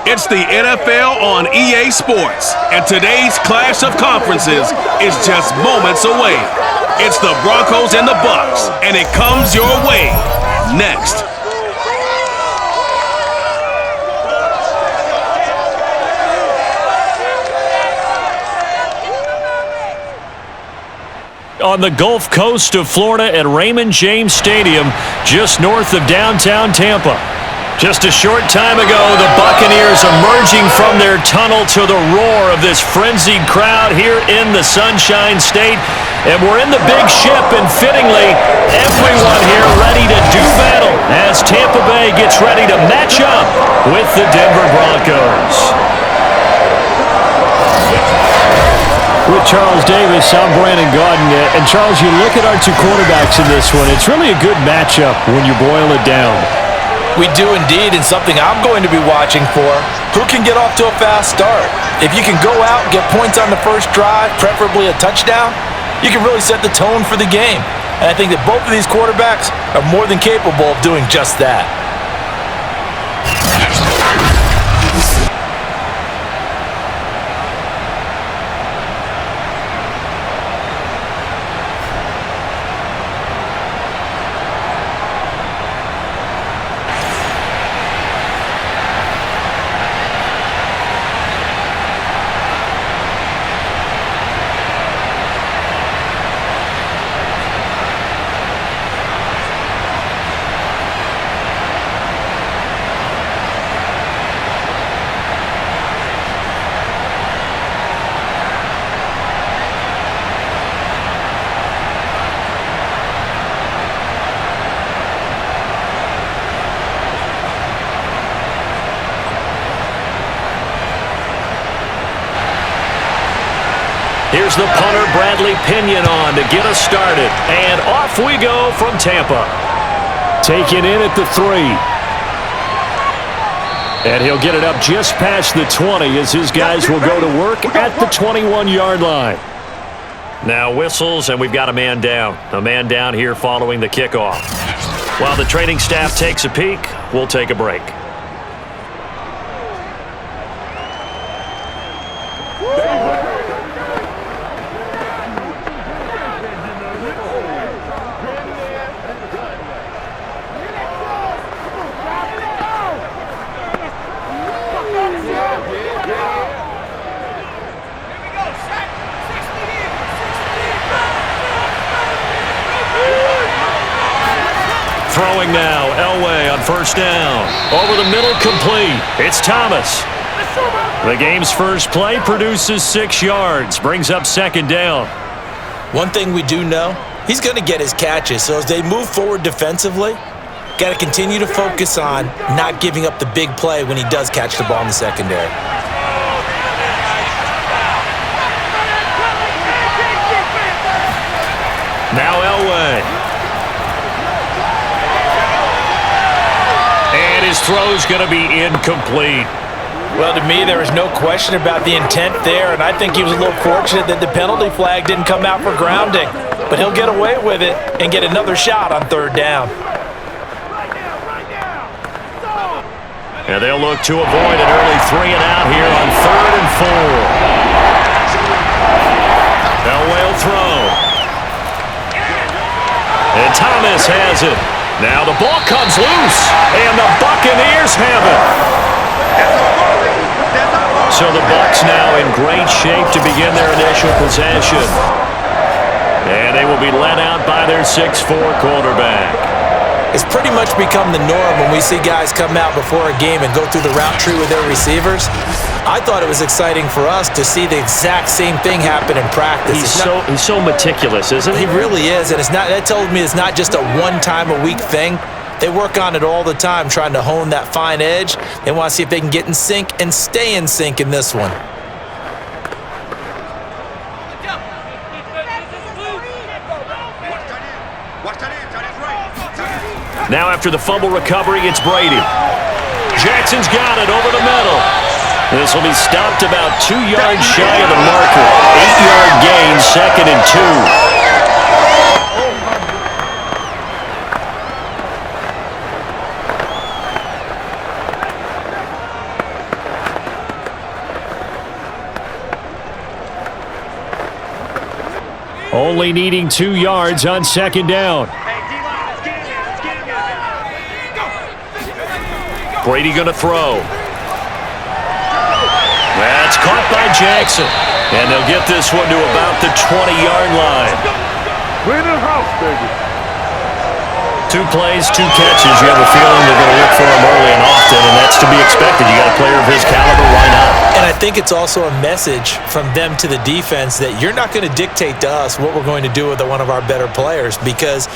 It's the NFL on EA Sports, and today's clash of conferences is just moments away. It's the Broncos and the Bucks, and it comes your way next. On the Gulf Coast of Florida at Raymond James Stadium, just north of downtown Tampa. Just a short time ago, the Buccaneers emerging from their tunnel to the roar of this frenzied crowd here in the Sunshine State. And we're in the big ship, and fittingly, everyone here ready to do battle as Tampa Bay gets ready to match up with the Denver Broncos. With Charles Davis, I'm Brandon Gaudin. And Charles, you look at our two quarterbacks in this one, it's really a good matchup when you boil it down. We do indeed, and something I'm going to be watching for. Who can get off to a fast start? If you can go out and get points on the first drive, preferably a touchdown, you can really set the tone for the game. And I think that both of these quarterbacks are more than capable of doing just that. Here's the punter, Bradley Pinion, on to get us started. And off we go from Tampa. Taken in at the 3. And he'll get it up just past the 20 as his guys will go to work at the 21-yard line. Now whistles, and we've got a man down. A man down here following the kickoff. While the training staff takes a peek, we'll take a break. Throwing now, Elway on first down. Over the middle, complete. It's Thomas. The game's first play produces 6 yards, brings up second down. One thing we do know, he's going to get his catches. So as they move forward defensively, got to continue to focus on not giving up the big play when he does catch the ball in the secondary. Now Elway. And his throw's going to be incomplete. Well, to me, there is no question about the intent there, and I think he was a little fortunate that the penalty flag didn't come out for grounding. But he'll get away with it and get another shot on third down. And they'll look to avoid an early 3 and out here on 3rd and 4. Elway will throw. And Thomas has it. Now the ball comes loose, and the Buccaneers have it. So the Bucs now in great shape to begin their initial possession. And they will be led out by their 6'4" quarterback. It's pretty much become the norm when we see guys come out before a game and go through the route tree with their receivers. I thought it was exciting for us to see the exact same thing happen in practice. He's so meticulous, isn't he? He really is, and that tells me it's not just a one-time-a-week thing. They work on it all the time, trying to hone that fine edge. They want to see if they can get in sync and stay in sync in this one. Now after the fumble recovery, it's Brady. Jackson's got it over the middle. This will be stopped about 2 yards shy of the marker. 8-yard gain, 2nd and 2. only needing 2 yards on second down. Brady going to throw. That's caught by Jackson. And they'll get this one to about the 20-yard line. We're in the house, baby. 2 plays, 2 catches. You have a feeling they're going to look for him early and often, and that's to be expected. You got a player of his caliber, why not? And I think it's also a message from them to the defense that you're not going to dictate to us what we're going to do with one of our better players, because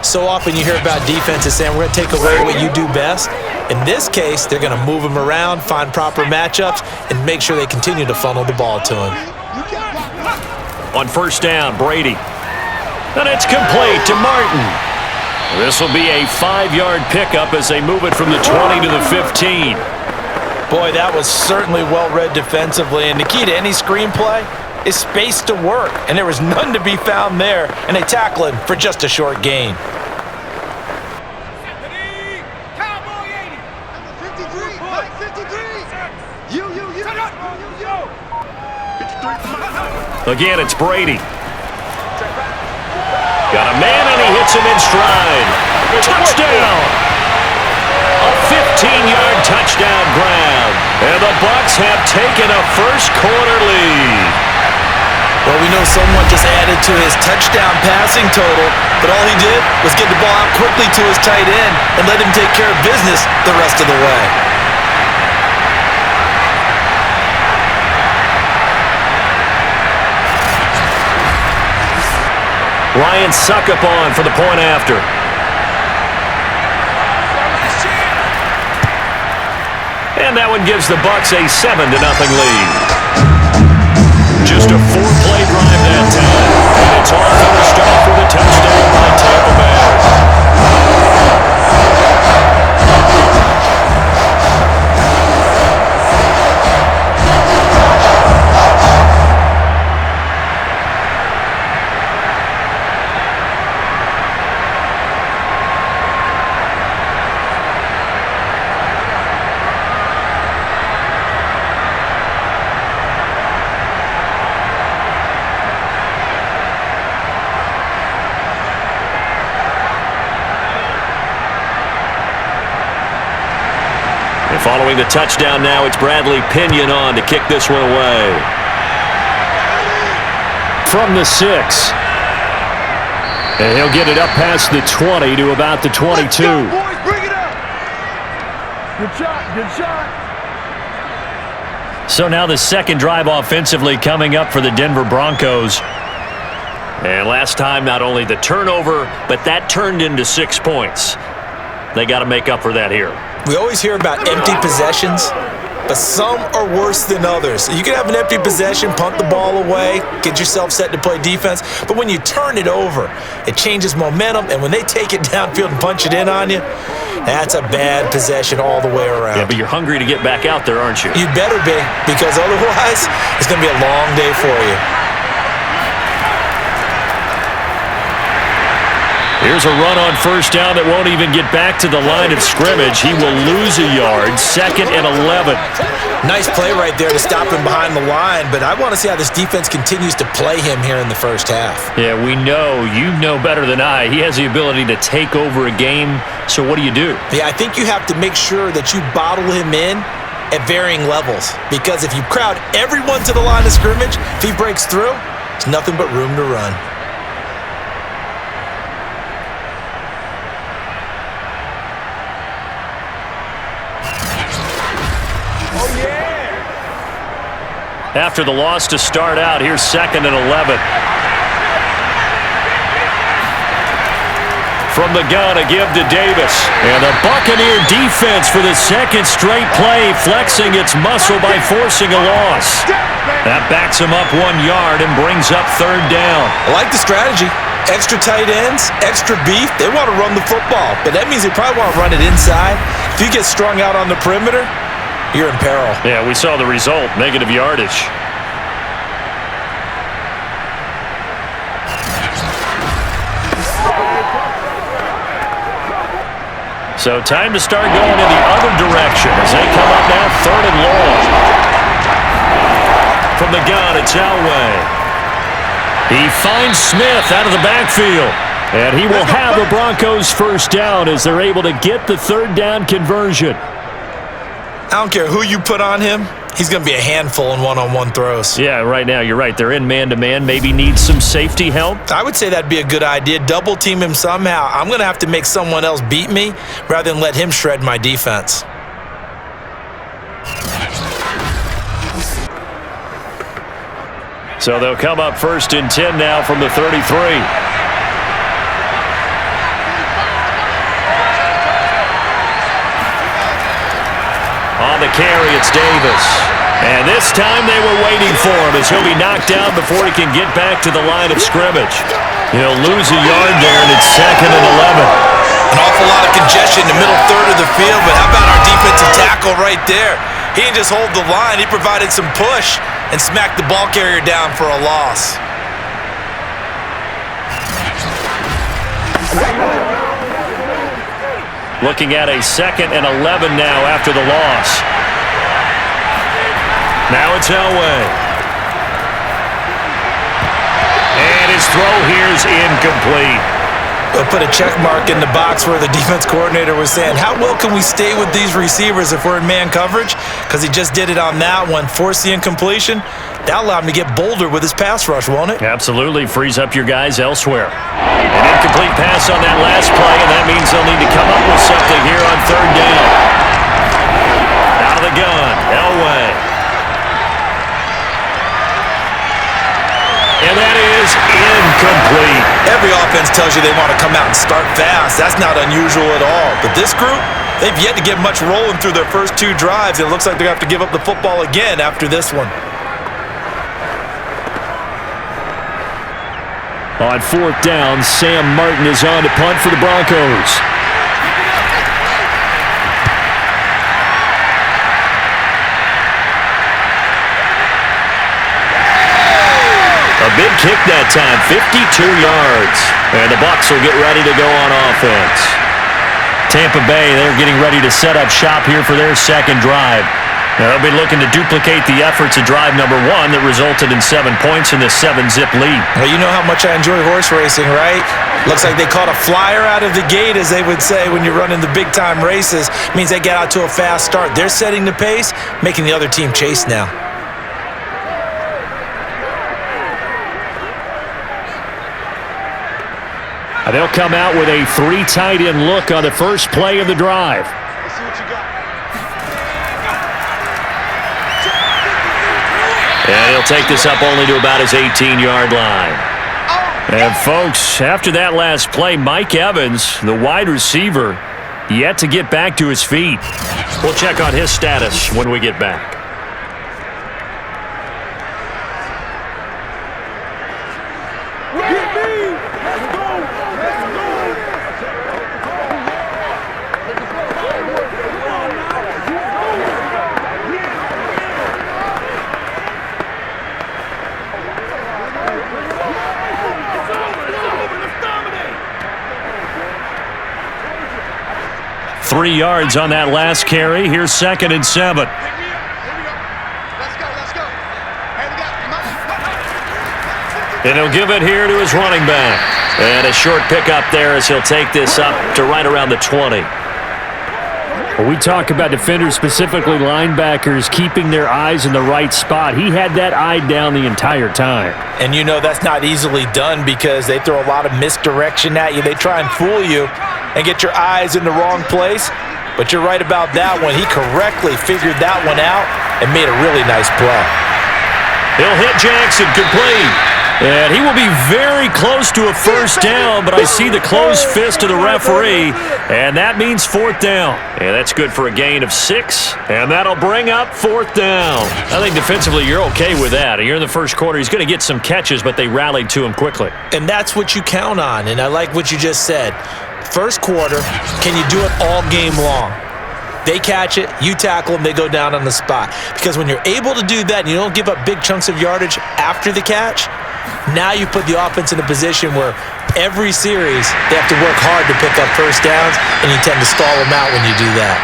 so often you hear about defenses saying we're going to take away what you do best. In this case, they're going to move him around, find proper matchups, and make sure they continue to funnel the ball to him. On first down, Brady. And it's complete to Martin. This will be a 5-yard pickup as they move it from the 20 to the 15. Boy, that was certainly well-read defensively, and the key to any screenplay is space to work, and there was none to be found there, and they tackle him for just a short gain. Again, it's Brady. Got a man, and he hits him in stride. Touchdown! A 15-yard touchdown grab. And the Bucs have taken a first-quarter lead. Well, we know someone just added to his touchdown passing total, but all he did was get the ball out quickly to his tight end and let him take care of business the rest of the way. Ryan Succop for the point after. And that one gives the Bucs a 7-0 lead. Just a 4-play drive that time. And it's all finished off with a touchdown by Tampa Bay. Following the touchdown now, it's Bradley Pinion on to kick this one away. From the 6. And he'll get it up past the 20 to about the 22. Let's go, boys, bring it up. Good shot, good shot. So now the second drive offensively coming up for the Denver Broncos. And last time, not only the turnover, but that turned into 6 points. They got to make up for that here. We always hear about empty possessions, but some are worse than others. You can have an empty possession, punt the ball away, get yourself set to play defense, but when you turn it over, it changes momentum, and when they take it downfield and punch it in on you, that's a bad possession all the way around. Yeah, but you're hungry to get back out there, aren't you? You better be, because otherwise, it's going to be a long day for you. Here's a run on first down that won't even get back to the line of scrimmage. He will lose a yard, 2nd and 11. Nice play right there to stop him behind the line, but I want to see how this defense continues to play him here in the first half. Yeah, we know. You know better than I. He has the ability to take over a game, so what do you do? Yeah, I think you have to make sure that you bottle him in at varying levels, because if you crowd everyone to the line of scrimmage, if he breaks through, it's nothing but room to run. After the loss to start out, here's 2nd and 11. From the gun, a give to Davis. And the Buccaneer defense for the second straight play, flexing its muscle by forcing a loss. That backs him up 1 yard and brings up 3rd down. I like the strategy. Extra tight ends, extra beef. They want to run the football, but that means they probably want to run it inside. If you get strung out on the perimeter, you're in peril. Yeah, we saw the result, negative yardage. So time to start going in the other direction as they come up now 3rd and long. From the gun, it's Elway. He finds Smith out of the backfield. And he will have the Broncos first down as they're able to get the third down conversion. I don't care who you put on him. He's going to be a handful in one-on-one throws. Yeah, right now, you're right. They're in man-to-man. Maybe need some safety help. I would say that'd be a good idea. Double team him somehow. I'm going to have to make someone else beat me rather than let him shred my defense. So they'll come up 1st and 10 now from the 33. On the carry, it's Davis. And this time they were waiting for him as he'll be knocked down before he can get back to the line of scrimmage. He'll lose a yard there, and it's 2nd and 11. An awful lot of congestion in the middle third of the field, but how about our defensive tackle right there? He didn't just hold the line. He provided some push and smacked the ball carrier down for a loss. Looking at a 2nd and 11 now after the loss. Now it's Elway. And his throw here is incomplete. We'll put a check mark in the box where the defense coordinator was saying, how well can we stay with these receivers if we're in man coverage? Because he just did it on that one, forced the incompletion. That allowed him to get bolder with his pass rush, won't it? Absolutely. Frees up your guys elsewhere. An incomplete pass on that last play, and that means they'll need to come up with something here on 3rd down. Out of the gun, Elway. And that is incomplete. Every offense tells you they want to come out and start fast. That's not unusual at all. But this group, they've yet to get much rolling through their first 2 drives, and it looks like they're going to have to give up the football again after this one. On 4th down, Sam Martin is on to punt for the Broncos. A big kick that time, 52 yards. And the Bucs will get ready to go on offense. Tampa Bay, they're getting ready to set up shop here for their 2nd drive. Now they'll be looking to duplicate the efforts of drive number 1 that resulted in 7 points in this 7-zip lead. Well, you know how much I enjoy horse racing, right? Looks like they caught a flyer out of the gate, as they would say when you're running the big-time races. Means they get out to a fast start. They're setting the pace, making the other team chase now. They'll come out with a 3 tight end look on the first play of the drive. Let's see what you got. And he'll take this up only to about his 18-yard line. And, folks, after that last play, Mike Evans, the wide receiver, yet to get back to his feet. We'll check on his status when we get back. Three yards on that last carry. Here's 2nd and 7. Let's go. And he'll give it here to his running back. And a short pickup there as he'll take this up to right around the 20. When we talk about defenders, specifically linebackers, keeping their eyes in the right spot, he had that eye down the entire time. And you know that's not easily done because they throw a lot of misdirection at you. They try and fool you and get your eyes in the wrong place. But you're right about that one. He correctly figured that one out and made a really nice play. He'll hit Jackson, complete. And he will be very close to a first down, but I see the closed fist of the referee, and that means 4th down. And that's good for a gain of 6, and that'll bring up 4th down. I think defensively you're okay with that. You're in the first quarter. He's going to get some catches, but they rallied to him quickly. And that's what you count on, and I like what you just said. First quarter, can you do it all game long? They catch it, you tackle them, they go down on the spot. Because when you're able to do that and you don't give up big chunks of yardage after the catch, now you put the offense in a position where every series they have to work hard to pick up first downs, and you tend to stall them out when you do that.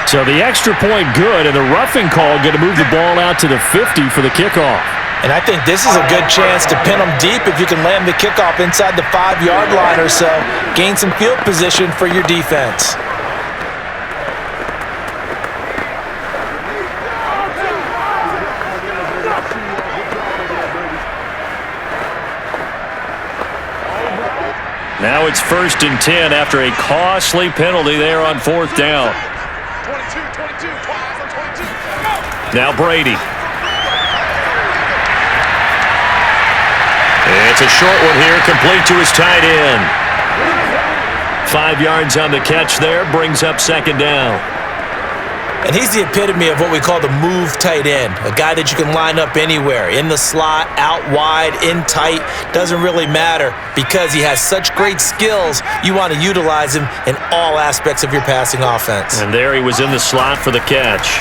So the extra point good, and the roughing call going to move the ball out to the 50 for the kickoff. And I think this is a good chance to pin them deep if you can land the kickoff inside the 5-yard line or so. Gain some field position for your defense. Now it's 1st and 10 after a costly penalty there on 4th down. Now Brady. It's a short one here, complete to his tight end. 5 yards on the catch there, brings up 2nd down. And he's the epitome of what we call the move tight end, a guy that you can line up anywhere, in the slot, out wide, in tight, doesn't really matter because he has such great skills. You want to utilize him in all aspects of your passing offense. And there he was in the slot for the catch.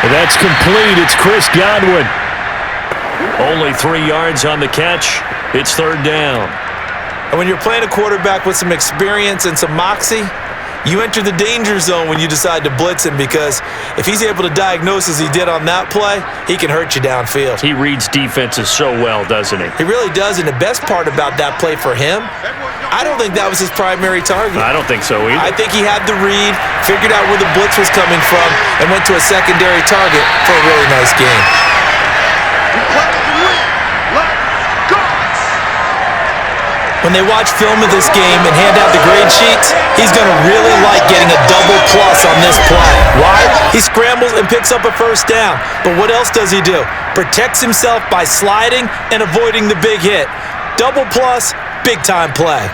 That's complete. It's Chris Godwin. Only 3 yards on the catch. It's 3rd down. And when you're playing a quarterback with some experience and some moxie, you enter the danger zone when you decide to blitz him, because if he's able to diagnose as he did on that play, he can hurt you downfield. He reads defenses so well, doesn't he? He really does, and the best part about that play for him, I don't think that was his primary target. I don't think so either. I think he had the read, figured out where the blitz was coming from, and went to a secondary target for a really nice game. When they watch film of this game and hand out the grade sheets, he's going to really like getting a double plus on this play. Why? He scrambles and picks up a 1st down. But what else does he do? Protects himself by sliding and avoiding the big hit. Double plus, big time play.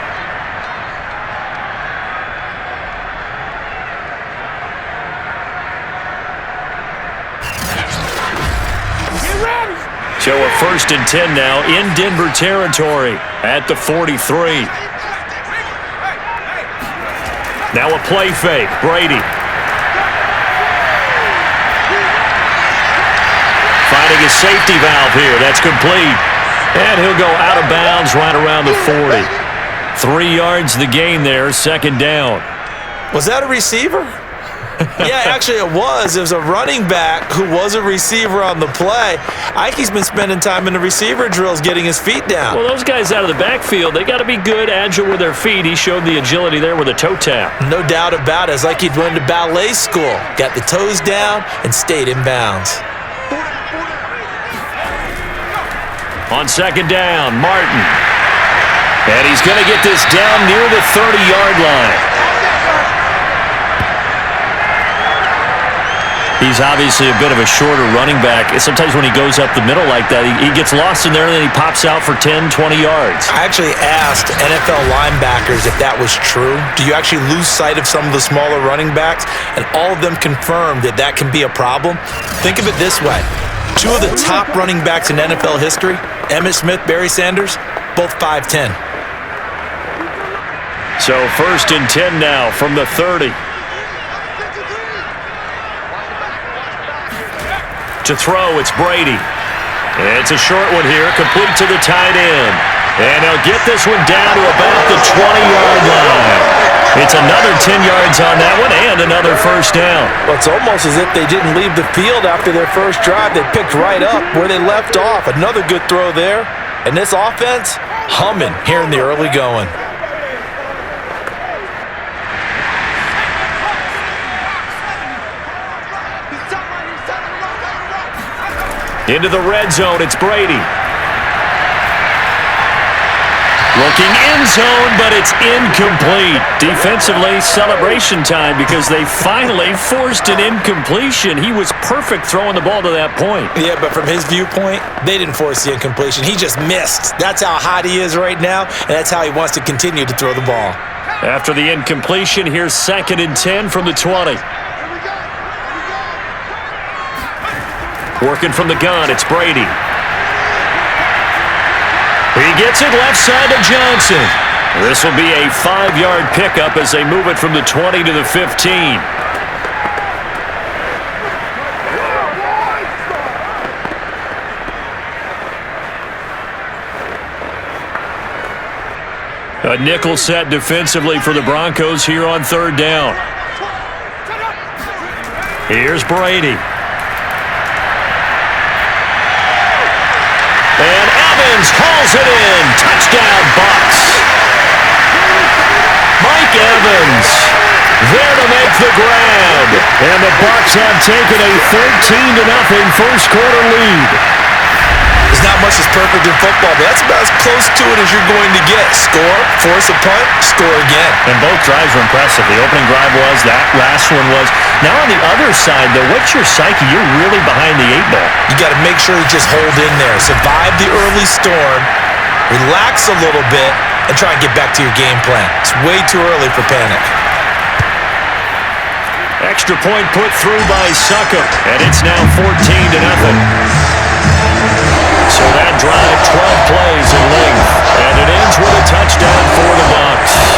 So a 1st and 10 now in Denver territory at the 43. Now a play fake. Brady. Finding his safety valve here. That's complete. And he'll go out of bounds right around the 40. 3 yards the gain there, 2nd down. Was that a receiver? Yeah, actually it was. It was a running back who was a receiver on the play. Ike's been spending time in the receiver drills getting his feet down. Well, those guys out of the backfield, they got to be good, agile with their feet. He showed the agility there with a toe tap. No doubt about it. It's like he'd went to ballet school. Got the toes down and stayed in bounds. On 2nd down, Martin. And he's going to get this down near the 30-yard line. He's obviously a bit of a shorter running back. Sometimes when he goes up the middle like that, he gets lost in there and then he pops out for 10, 20 yards. I actually asked NFL linebackers if that was true. Do you actually lose sight of some of the smaller running backs? And all of them confirmed that that can be a problem. Think of it this way. 2 of the top running backs in NFL history, Emmitt Smith, Barry Sanders, both 5'10". So 1st and 10 now from the 30. To throw, it's Brady. It's a short one here, complete to the tight end. And he'll get this one down to about the 20-yard line. It's another 10 yards on that one and another 1st down. Well, it's almost as if they didn't leave the field after their first drive. They picked right up where they left off. Another good throw there. And this offense, humming here in the early going. Into the red zone, it's Brady. Looking end zone, but it's incomplete. Defensively, celebration time because they finally forced an incompletion. He was perfect throwing the ball to that point. Yeah, but from his viewpoint, they didn't force the incompletion. He just missed. That's how hot he is right now, and that's how he wants to continue to throw the ball. After the incompletion, here's 2nd and 10 from the 20. Working from the gun, it's Brady. He gets it left side to Johnson. This will be a 5-yard pickup as they move it from the 20 to the 15. A nickel set defensively for the Broncos here on third down. Here's Brady. And Evans hauls it in. Touchdown, Bucks. Mike Evans there to make the grab. And the Bucks have taken a 13-0 first quarter lead. There's not much that's perfect in football, but that's about as close to it as you're going to get. Score, force a punt, score again. And both drives were impressive. The opening drive was, that last one was. Now on the other side, though, what's your psyche? You're really behind the 8-ball. You got to make sure you just hold in there. Survive the early storm, relax a little bit, and try and get back to your game plan. It's way too early for panic. Extra point put through by Succop, and it's now 14-0. So that drive, 12 plays in length, and it ends with a touchdown for the Bucks.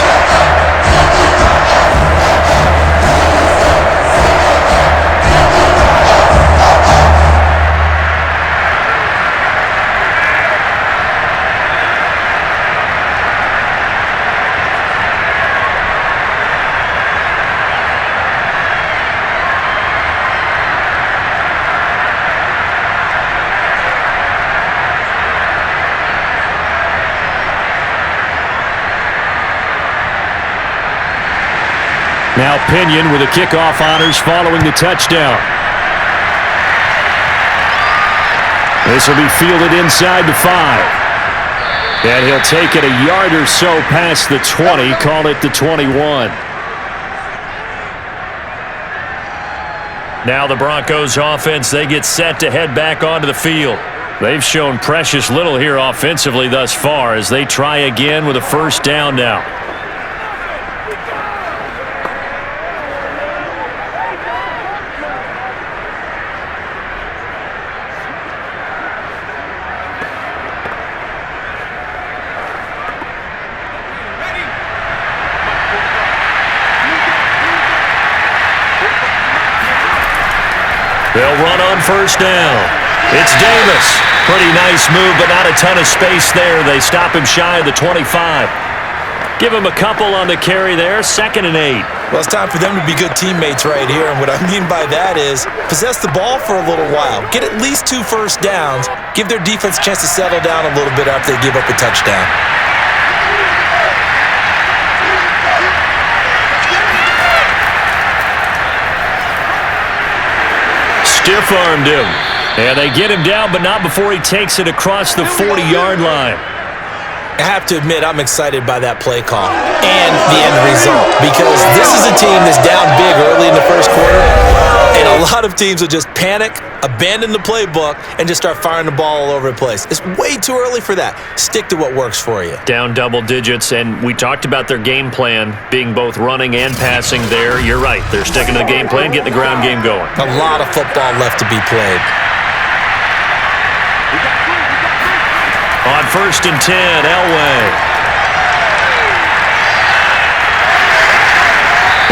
Now Pinion with the kickoff honors following the touchdown. This will be fielded inside the 5. And he'll take it a yard or so past the 20, call it the 21. Now the Broncos offense, they get set to head back onto the field. They've shown precious little here offensively thus far as they try again with a first down now. They'll run on first down. It's Davis. Pretty nice move, but not a ton of space there. They stop him shy of the 25. Give him a couple on the carry there. 2nd and 8. Well, it's time for them to be good teammates right here. And what I mean by that is possess the ball for a little while. Get at least 2 first downs. Give their defense a chance to settle down a little bit after they give up a touchdown. Stiff-armed him. And they get him down, but not before he takes it across the 40-yard line. I have to admit, I'm excited by that play call and the end result because this is a team that's down big early in the first quarter, and a lot of teams will just panic, abandon the playbook, and just start firing the ball all over the place. It's way too early for that. Stick to what works for you. Down double digits, and we talked about their game plan being both running and passing there. You're right. They're sticking to the game plan, getting the ground game going. A lot of football left to be played. On 1st and 10, Elway.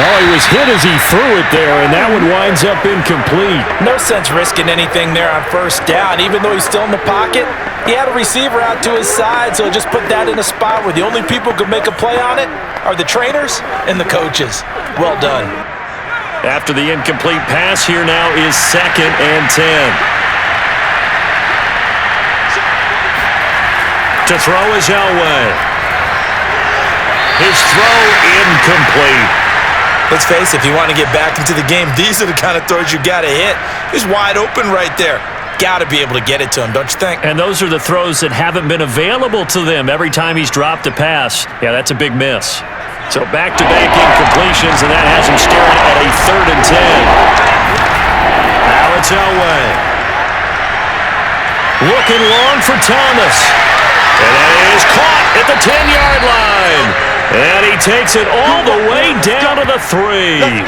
Oh, he was hit as he threw it there, and that one winds up incomplete. No sense risking anything there on first down. Even though he's still in the pocket, he had a receiver out to his side, so just put that in a spot where the only people who could make a play on it are the trainers and the coaches. Well done. After the incomplete pass, here now is 2nd and 10. To throw is Elway. His throw incomplete. Let's face it, if you want to get back into the game, these are the kind of throws you got to hit. He's wide open right there. Got to be able to get it to him, don't you think? And those are the throws that haven't been available to them every time he's dropped a pass. Yeah, that's a big miss. So back-to-back incompletions, and that has him staring at a 3rd and 10. Now it's Elway. Looking long for Thomas. And that is caught at the 10-yard line. And he takes it all the way down to the 3.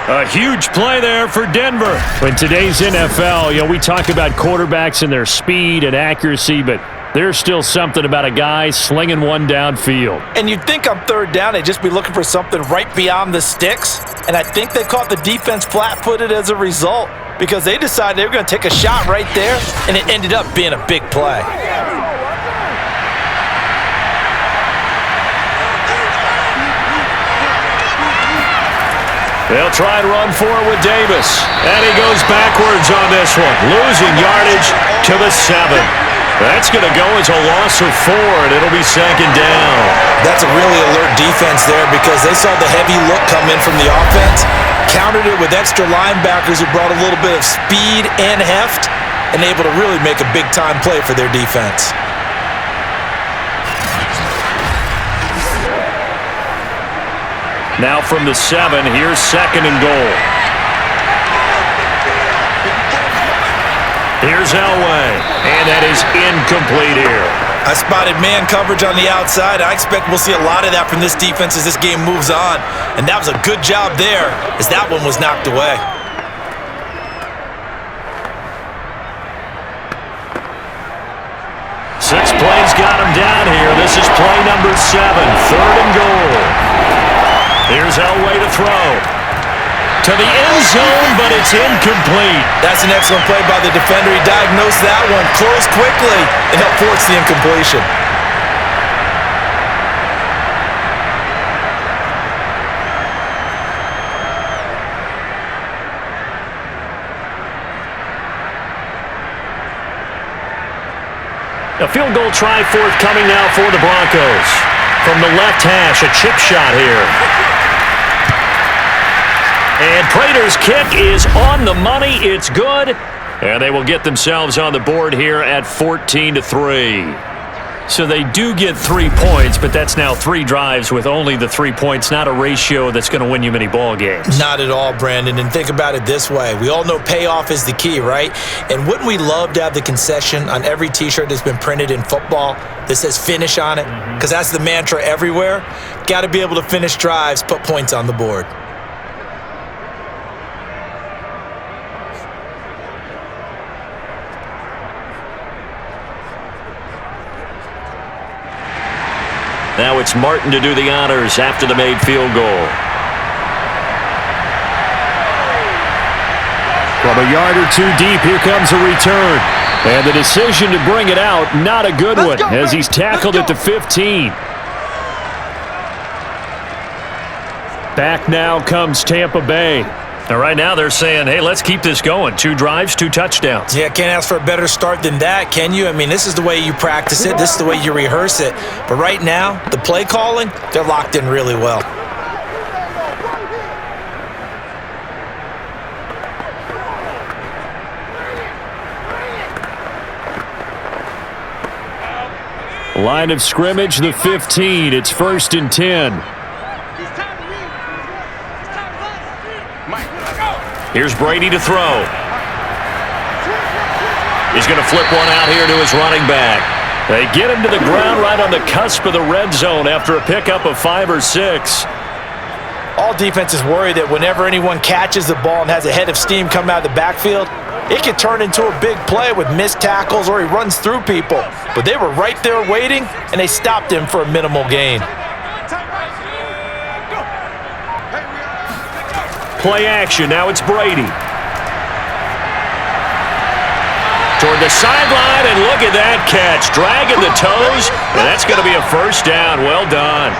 A huge play there for Denver. In today's NFL, we talk about quarterbacks and their speed and accuracy, but there's still something about a guy slinging one downfield. And you'd think on 3rd down, they'd just be looking for something right beyond the sticks. And I think they caught the defense flat-footed as a result because they decided they were going to take a shot right there, and it ended up being a big play. They'll try and run for it with Davis. And he goes backwards on this one, losing yardage to the 7. That's going to go as a loss of 4, and it'll be second down. That's a really alert defense there because they saw the heavy look come in from the offense, countered it with extra linebackers who brought a little bit of speed and heft, and able to really make a big-time play for their defense. Now from the 7, here's second and goal. Here's Elway, and that is incomplete here. I spotted man coverage on the outside. I expect we'll see a lot of that from this defense as this game moves on. And that was a good job there as that one was knocked away. Six plays got him down here. This is play number 7, third and goal. Here's Elway to throw. To the end zone, but it's incomplete. That's an excellent play by the defender. He diagnosed that one, closed quickly, and helped force the incompletion. A field goal try forthcoming now for the Broncos. From the left hash, a chip shot here. And Prater's kick is on the money. It's good. And they will get themselves on the board here at 14-3. So they do get 3 points, but that's now 3 drives with only the 3 points, not a ratio that's going to win you many ball games. Not at all, Brandon. And think about it this way. We all know payoff is the key, right? And wouldn't we love to have the concession on every T-shirt that's been printed in football that says finish on it? Because that's the mantra everywhere. Got to be able to finish drives, put points on the board. Now it's Martin to do the honors after the made field goal. From a yard or 2 deep, here comes a return. And the decision to bring it out, not a good one, as he's tackled at the 15. Back now comes Tampa Bay. And right now they're saying, hey, let's keep this going. 2 drives, 2 touchdowns. Yeah, can't ask for a better start than that, can you? I mean, this is the way you practice it. This is the way you rehearse it. But right now, the play calling, they're locked in really well. Line of scrimmage, the 15. It's 1st and 10. Here's Brady to throw. He's going to flip one out here to his running back. They get him to the ground right on the cusp of the red zone after a pickup of 5 or 6. All defenses worry that whenever anyone catches the ball and has a head of steam come out of the backfield, it can turn into a big play with missed tackles or he runs through people. But they were right there waiting, and they stopped him for a minimal gain. Play action. Now it's Brady. Toward the sideline, and look at that catch. Dragging the toes, and that's going to be a first down. Well done.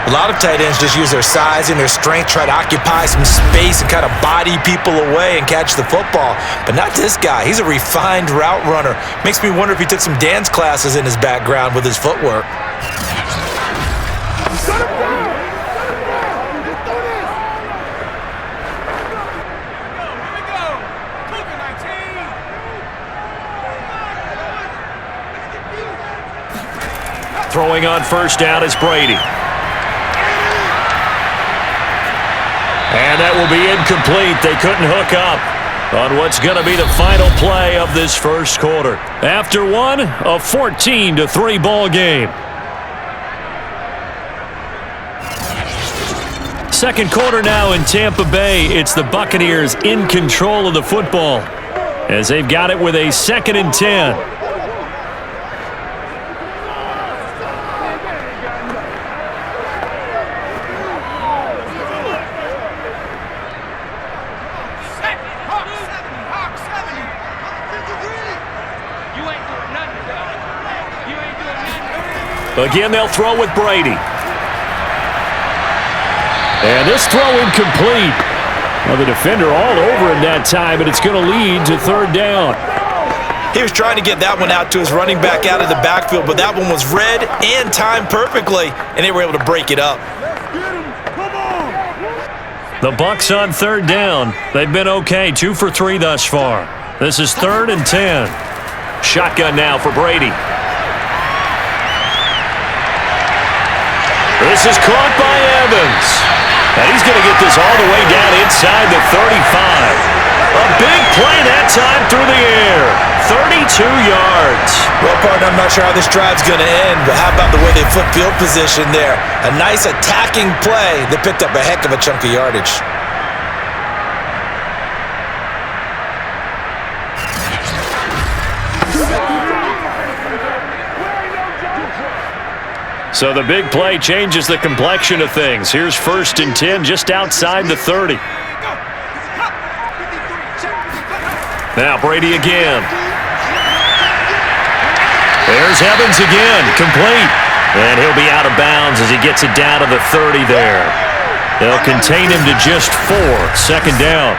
A lot of tight ends just use their size and their strength, try to occupy some space and kind of body people away and catch the football. But not this guy. He's a refined route runner. Makes me wonder if he took some dance classes in his background with his footwork. Throwing on first down is Brady. And that will be incomplete. They couldn't hook up on what's going to be the final play of this first quarter. After one, a 14-3 ball game. Second quarter now in Tampa Bay. It's the Buccaneers in control of the football as they've got it with a 2nd and 10. Again, they'll throw with Brady. And this throw incomplete. Well, the defender all over him that time, and it's going to lead to third down. He was trying to get that one out to his running back out of the backfield, but that one was read and timed perfectly, and they were able to break it up. The Bucs on third down. They've been okay, 2 for 3 thus far. This is 3rd and 10. Shotgun now for Brady. This is caught by Evans. And he's going to get this all the way down inside the 35. A big play that time through the air. 32 yards. Well, partner, I'm not sure how this drive's going to end, but how about the way they flip field position there? A nice attacking play that picked up a heck of a chunk of yardage. So the big play changes the complexion of things. Here's 1st and 10 just outside the 30. Now Brady again. There's Evans again, complete. And he'll be out of bounds as he gets it down to the 30 there. They'll contain him to just 4, 2nd down.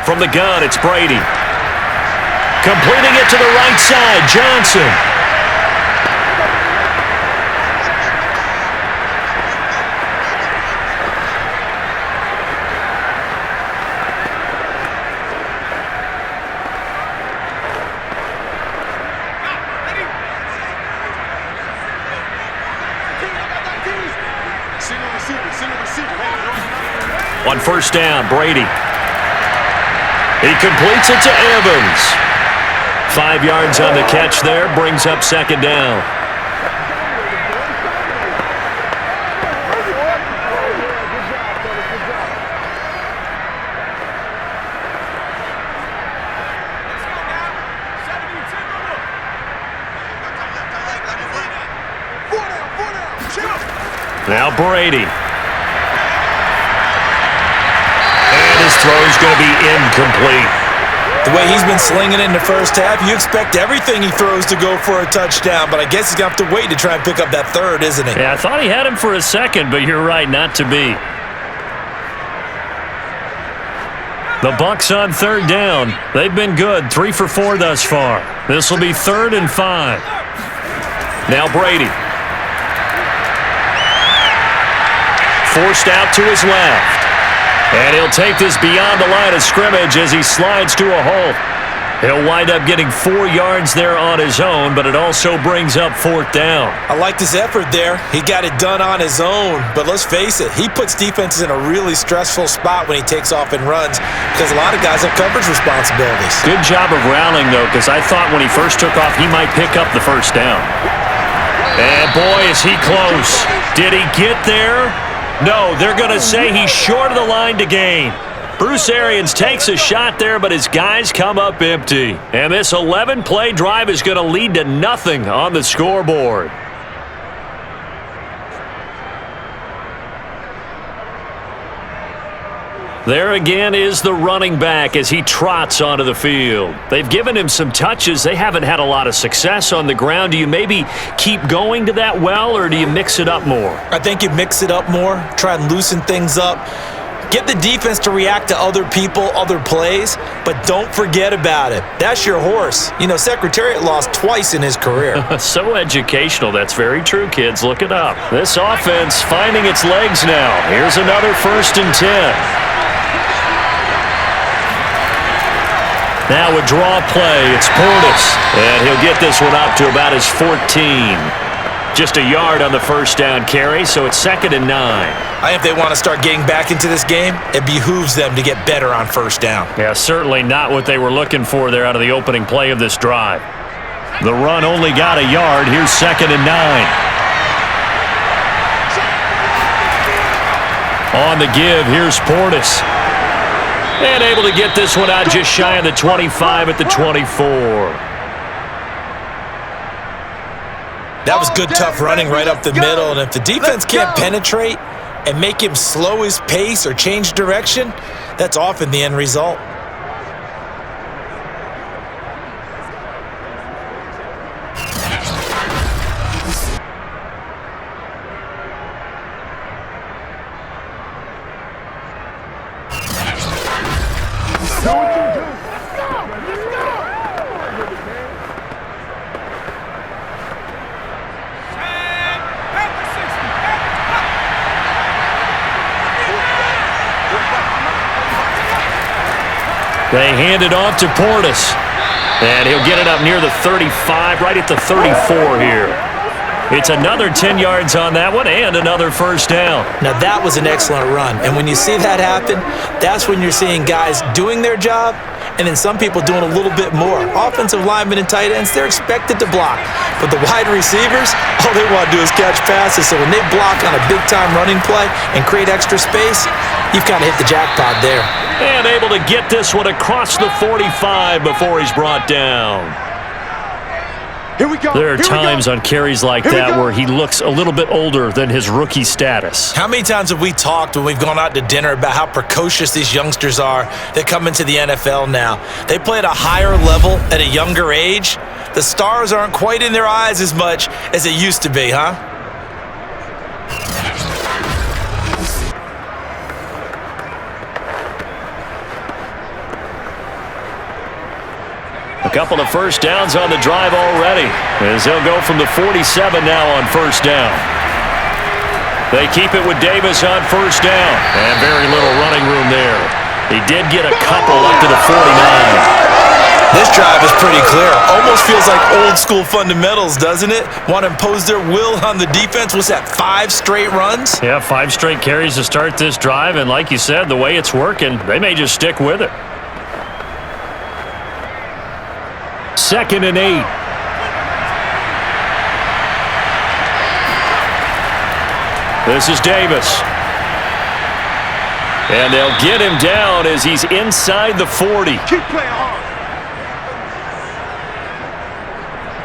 From the gun, it's Brady. Completing it to the right side, Johnson. On 1st down, Brady. He completes it to Evans. 5 yards on the catch there, brings up 2nd down. Now Brady. Throw's going to be incomplete. The way he's been slinging it in the first half, you expect everything he throws to go for a touchdown, but I guess he's going to have to wait to try and pick up that 3rd, isn't he? Yeah, I thought he had him for a second, but you're right, not to be. The Bucs on 3rd down. They've been good, 3 for 4 thus far. This will be 3rd and 5. Now Brady. Forced out to his left. And he'll take this beyond the line of scrimmage as he slides to a halt. He'll wind up getting 4 yards there on his own, but it also brings up 4th down. I liked his effort there. He got it done on his own. But let's face it, he puts defenses in a really stressful spot when he takes off and runs because a lot of guys have coverage responsibilities. Good job of rallying, though, because I thought when he first took off, he might pick up the 1st down. And, boy, is he close. Did he get there? No, they're going to say he's short of the line to gain. Bruce Arians takes a shot there, but his guys come up empty. And this 11-play drive is going to lead to nothing on the scoreboard. There again is the running back as he trots onto the field. They've given him some touches. They haven't had a lot of success on the ground. Do you maybe keep going to that well, or do you mix it up more? I think you mix it up more, try and loosen things up. Get the defense to react to other people, other plays, but don't forget about it. That's your horse. You know, Secretariat lost twice in his career. So educational. That's very true, kids. Look it up. This offense finding its legs now. Here's another 1st and 10. Now a draw play, it's Portis, and he'll get this one up to about his 14. Just a yard on the 1st down carry, so it's 2nd and 9. I think if they want to start getting back into this game, it behooves them to get better on 1st down. Yeah, certainly not what they were looking for there out of the opening play of this drive. The run only got a yard. Here's 2nd and 9. On the give, here's Portis. And able to get this one out just shy of the 25 at the 24. That was good, tough running right up the middle, and if the defense can't penetrate and make him slow his pace or change direction, that's often the end result. They hand it off to Portis. And he'll get it up near the 35, right at the 34 here. It's another 10 yards on that one and another first down. Now that was an excellent run. And when you see that happen, that's when you're seeing guys doing their job and then some people doing a little bit more. Offensive linemen and tight ends, they're expected to block. But the wide receivers, all they want to do is catch passes. So when they block on a big-time running play and create extra space, you've kind of hit the jackpot there. And able to get this one across the 45 before he's brought down. Here we go. There are times on carries like that where he looks a little bit older than his rookie status. How many times have we talked when we've gone out to dinner about how precocious these youngsters are that come into the NFL now? They play at a higher level at a younger age. The stars aren't quite in their eyes as much as it used to be, huh? A couple of first downs on the drive already, as they'll go from the 47 now on first down. They keep it with Davis on first down, and very little running room there. He did get a couple up to the 49. This drive is pretty clear. Almost feels like old school fundamentals, doesn't it? Want to impose their will on the defense. Was that 5 straight runs? Yeah, 5 straight carries to start this drive, and like you said, the way it's working, they may just stick with it. 2nd and 8. This is Davis. And they'll get him down as he's inside the 40. Keep playing hard.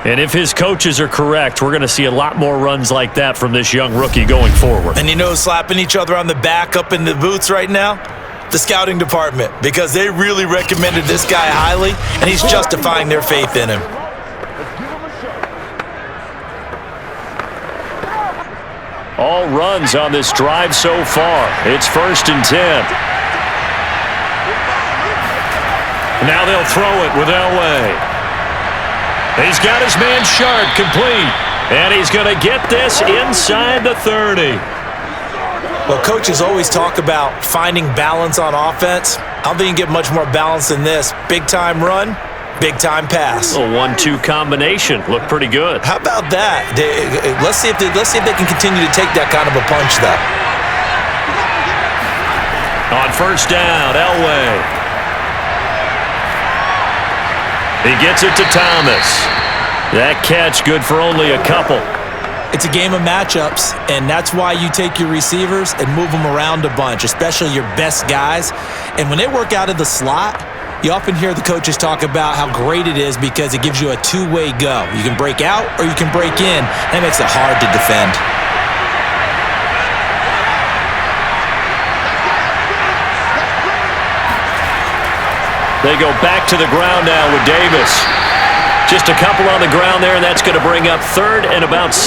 And if his coaches are correct, we're going to see a lot more runs like that from this young rookie going forward. And you know, slapping each other on the back up in the booths right now? The scouting department, because they really recommended this guy highly, and he's justifying their faith in him. All runs on this drive so far. It's 1st and 10. Now they'll throw it with Elway. He's got his man Sharp complete, and he's going to get this inside the 30. Well, coaches always talk about finding balance on offense. I don't think you can get much more balance than this. Big-time run, big-time pass. A 1-2 combination. Looked pretty good. How about that? Let's see if they can continue to take that kind of a punch, though. On first down, Elway. He gets it to Thomas. That catch good for only a couple. It's a game of matchups, and that's why you take your receivers and move them around a bunch, especially your best guys. And when they work out of the slot, you often hear the coaches talk about how great it is because it gives you a two-way go. You can break out or you can break in. That makes it hard to defend. They go back to the ground now with Davis. Just a couple on the ground there, and that's going to bring up 3rd and about 6.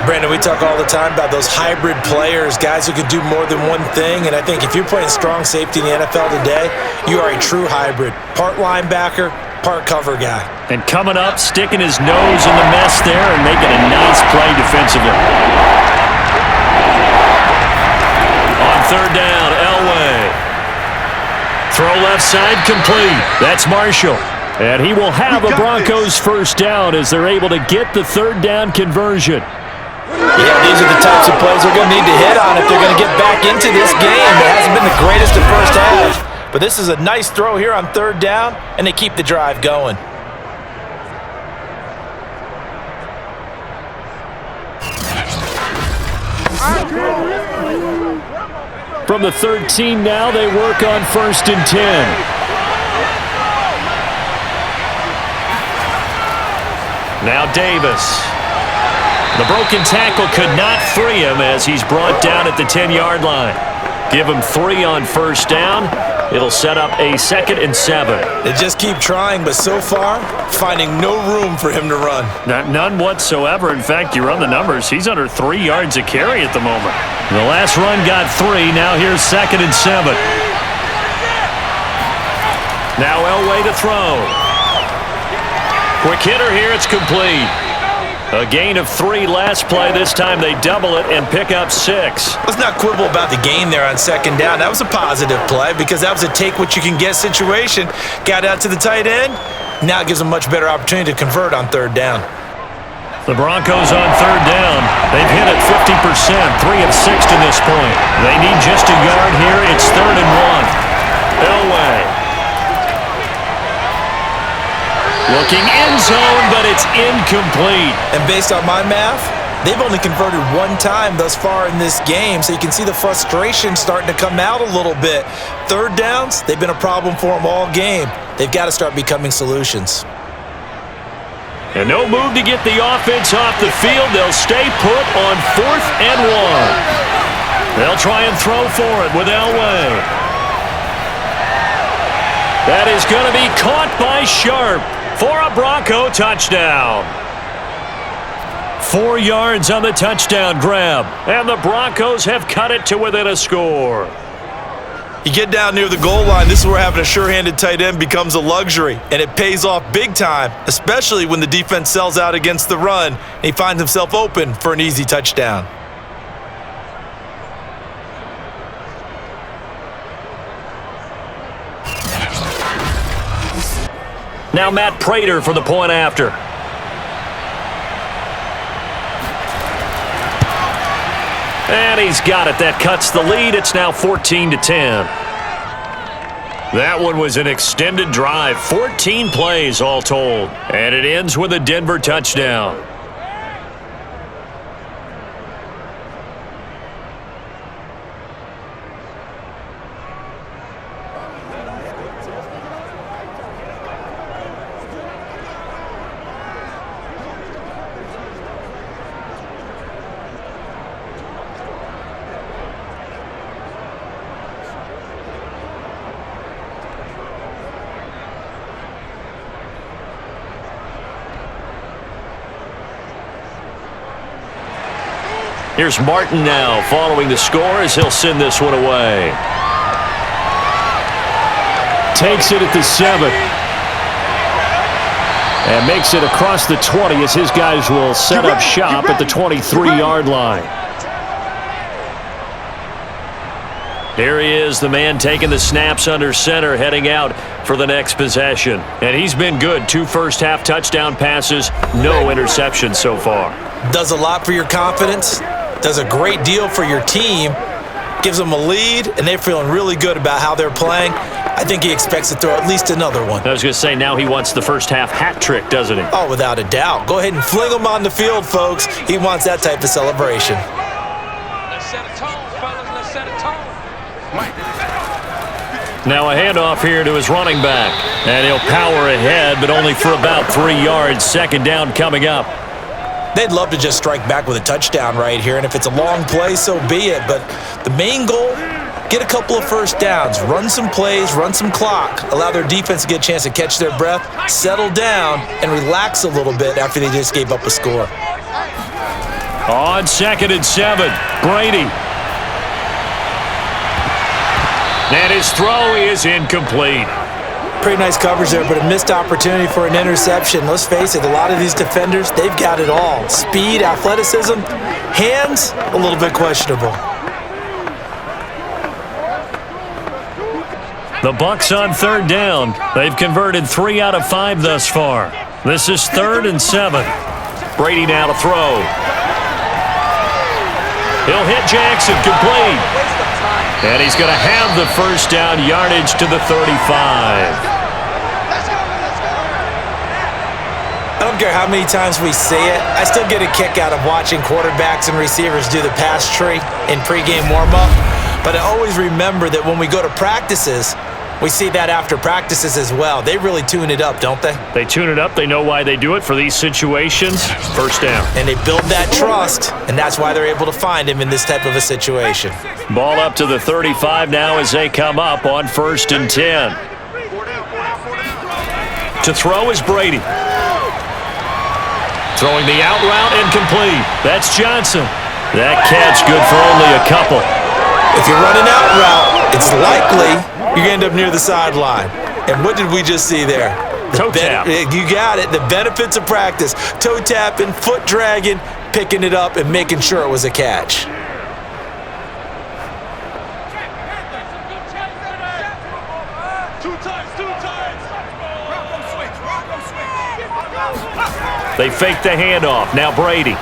Brandon, we talk all the time about those hybrid players, guys who can do more than one thing, and I think if you're playing strong safety in the NFL today, you are a true hybrid. Part linebacker, part cover guy. And coming up, sticking his nose in the mess there and making a nice play defensively. On 3rd down, Elway. Throw left side complete. That's Marshall. And he will have a Broncos first down as they're able to get the 3rd down conversion. Yeah, these are the types of plays they're going to need to hit on if they're going to get back into this game. It hasn't been the greatest of first half, but this is a nice throw here on 3rd down, and they keep the drive going. From the 13 now, they work on 1st and 10. Now Davis. The broken tackle could not free him as he's brought down at the 10-yard line. Give him 3 on first down. It'll set up a 2nd and 7. They just keep trying, but so far, finding no room for him to run. None whatsoever. In fact, you run the numbers. He's under 3 yards a carry at the moment. The last run got 3. Now here's 2nd and 7. Now Elway to throw. Quick hitter here. It's complete. A gain of 3 last play. This time they double it and pick up 6. Let's not quibble about the gain there on 2nd down. That was a positive play because that was a take-what-you-can-get situation. Got out to the tight end. Now it gives them a much better opportunity to convert on 3rd down. The Broncos on 3rd down. They've hit it 50%, 3 of 6 to this point. They need just a yard here. It's 3rd and 1. Elway. Looking end zone, but it's incomplete. And based on my math, they've only converted 1 time thus far in this game, so you can see the frustration starting to come out a little bit. 3rd downs, they've been a problem for them all game. They've got to start becoming solutions. And no move to get the offense off the field. They'll stay put on 4th and 1. They'll try and throw for it with Elway. That is going to be caught by Sharp for a Bronco touchdown. 4 yards on the touchdown grab, and the Broncos have cut it to within a score. You get down near the goal line, this is where having a sure-handed tight end becomes a luxury, and it pays off big time, especially when the defense sells out against the run, and he finds himself open for an easy touchdown. Now Matt Prater for the point after. And he's got it. That cuts the lead. It's now 14-10. That one was an extended drive. 14 plays all told. And it ends with a Denver touchdown. Here's Martin now following the score as he'll send this one away. Takes it at the 7. And makes it across the 20 as his guys will set up shop at the 23-yard line. Here he is, the man taking the snaps under center, heading out for the next possession. And he's been good. 2 first-half touchdown passes, no interceptions so far. Does a lot for your confidence. Does a great deal for your team. Gives them a lead, and they're feeling really good about how they're playing. I think he expects to throw at least another one. I was going to say, now he wants the first-half hat trick, doesn't he? Oh, without a doubt. Go ahead and fling him on the field, folks. He wants that type of celebration. Let's set a tone, fellas. Let's set a tone. Now a handoff here to his running back. And he'll power ahead, but only for about 3 yards. 2nd down coming up. They'd love to just strike back with a touchdown right here, and if it's a long play, so be it. But the main goal, get a couple of first downs, run some plays, run some clock, allow their defense to get a chance to catch their breath, settle down, and relax a little bit after they just gave up a score. On 2nd and 7, Brady. And his throw is incomplete. Pretty nice coverage there, but a missed opportunity for an interception. Let's face it, a lot of these defenders, they've got it all. Speed, athleticism, hands, a little bit questionable. The Bucs on 3rd down. They've converted 3 out of 5 thus far. This is 3rd and 7. Brady now to throw. He'll hit Jackson, complete. And he's going to have the first down, yardage to the 35. I don't care how many times we say it, I still get a kick out of watching quarterbacks and receivers do the pass tree in pregame warm-up. But I always remember that when we go to practices, We see that after practices as well. They really tune it up, don't they? They tune it up. They know why they do it for these situations. First down. And they build that trust, and that's why they're able to find him in this type of a situation. Ball up to the 35 now as they come up on 1st and 10. To throw is Brady. Throwing the out route incomplete. That's Johnson. That catch good for only a couple. If you're running out route, it's likely you're going to end up near the sideline. And what did we just see there? Toe tap. You got it. The benefits of practice. Toe tapping, foot dragging, picking it up, and making sure it was a catch. They fake the handoff. Now Brady.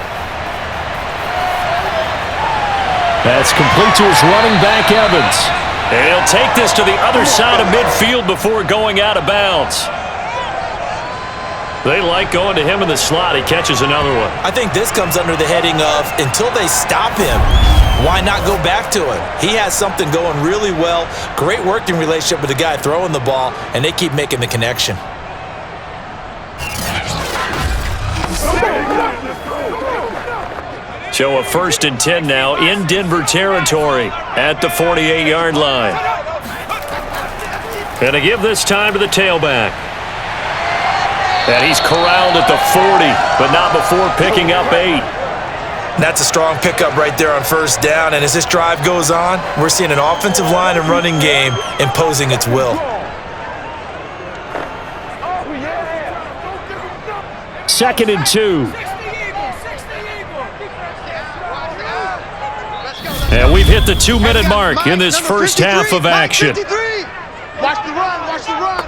That's complete to his running back, Evans. And he'll take this to the other side of midfield before going out of bounds. They like going to him in the slot. He catches another one. I think this comes under the heading of until they stop him, why not go back to him? He has something going really well. Great working relationship with the guy throwing the ball, and they keep making the connection. So a 1st and 10 now in Denver territory at the 48-yard line. And to give this time to the tailback. And he's corralled at the 40, but not before picking up 8. That's a strong pickup right there on 1st down, and as this drive goes on, we're seeing an offensive line and running game imposing its will. 2nd and 2. And we've hit the 2-minute mark in this first half of action. Watch the run, watch the run.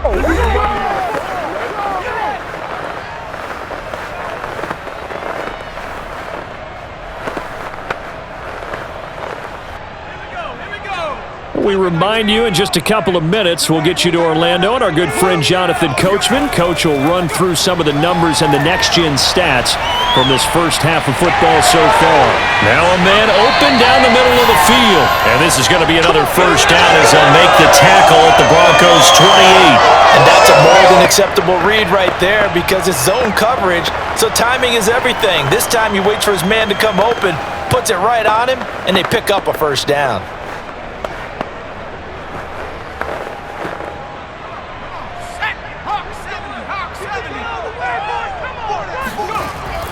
We remind you in just a couple of minutes, we'll get you to Orlando and our good friend Jonathan Coachman. Coach will run through some of the numbers and the next-gen stats from this first half of football so far. Now a man open down the middle of the field. And this is going to be another first down as they'll make the tackle at the Broncos 28. And that's a more than acceptable read right there because it's zone coverage, so timing is everything. This time he waits for his man to come open, puts it right on him, and they pick up a first down.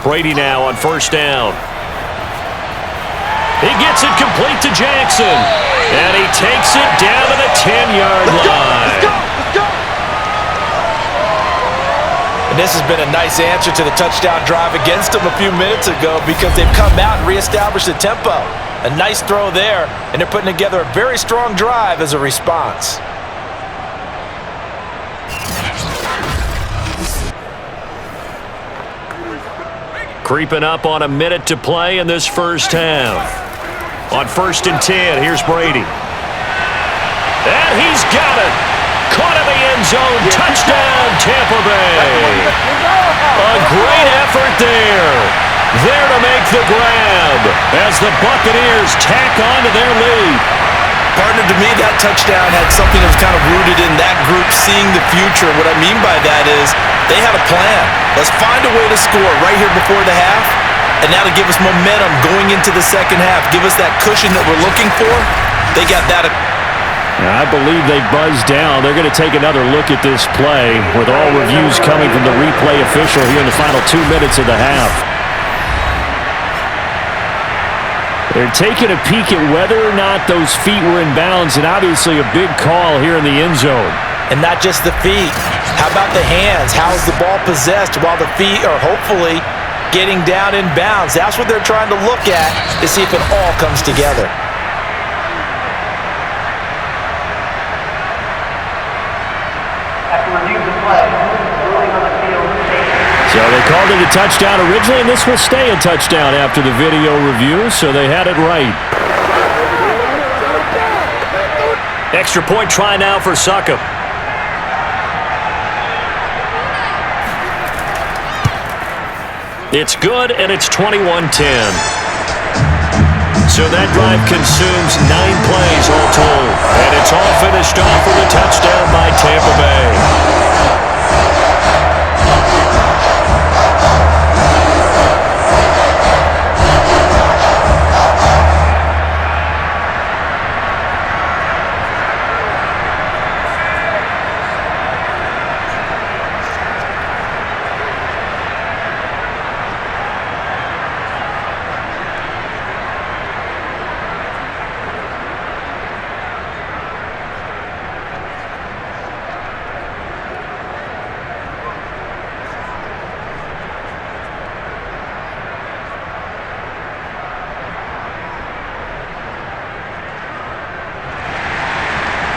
Brady now on 1st down. He gets it complete to Jackson. And he takes it down to the 10-yard line. Let's go. And this has been a nice answer to the touchdown drive against them a few minutes ago because they've come out and reestablished the tempo. A nice throw there, and they're putting together a very strong drive as a response. Creeping up on a minute to play in this first half. On 1st and 10, here's Brady. And he's got it. Caught in the end zone. Touchdown, Tampa Bay. A great effort there. There to make the grab as the Buccaneers tack on to their lead. Partner, to me, that touchdown had something that was kind of rooted in that group seeing the future. What I mean by that is they had a plan. Let's find a way to score right here before the half, and that'll give us momentum going into the second half. Give us that cushion that we're looking for. They got that. I believe they buzzed down. They're going to take another look at this play with all reviews coming from the replay official here in the final 2 minutes of the half. They're taking a peek at whether or not those feet were in bounds, and obviously a big call here in the end zone. And not just the feet. How about the hands? How is the ball possessed while the feet are hopefully getting down in bounds? That's what they're trying to look at to see if it all comes together. After review the play, ruling on the field. So they called it a touchdown originally, and this will stay a touchdown after the video review, so they had it right. Extra point try now for Succop. It's good, and it's 21-10. So that drive consumes 9 plays all told. And it's all finished off with a touchdown by Tampa Bay.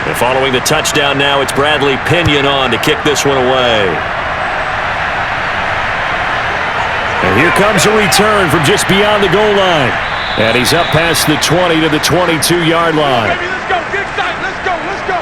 And following the touchdown now, it's Bradley Pinion on to kick this one away. And here comes a return from just beyond the goal line. And he's up past the 20 to the 22-yard line. Baby, let's go. Get excited. Let's go. Let's go.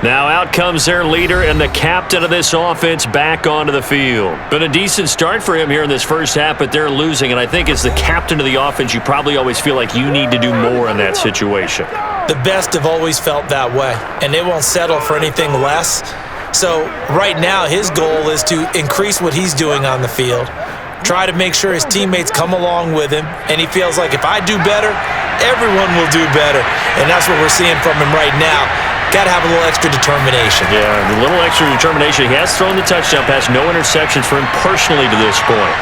Now out comes their leader and the captain of this offense back onto the field. Been a decent start for him here in this first half, but they're losing. And I think as the captain of the offense, you probably always feel like you need to do more in that situation. The best have always felt that way, and they won't settle for anything less. So right now his goal is to increase what he's doing on the field, try to make sure his teammates come along with him, and he feels like if I do better, everyone will do better. And that's what we're seeing from him right now. Got to have a little extra determination. Yeah, a little extra determination. He has thrown the touchdown pass, no interceptions for him personally to this point.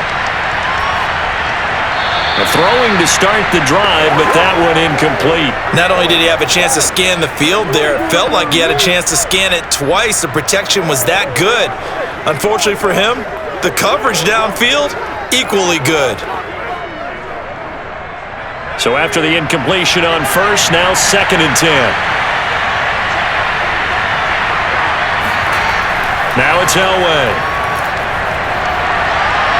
A throwing to start the drive, but that one incomplete. Not only did he have a chance to scan the field there, it felt like he had a chance to scan it twice. The protection was that good. Unfortunately for him, the coverage downfield, equally good. So after the incompletion on first, now 2nd and 10. Now it's Elway.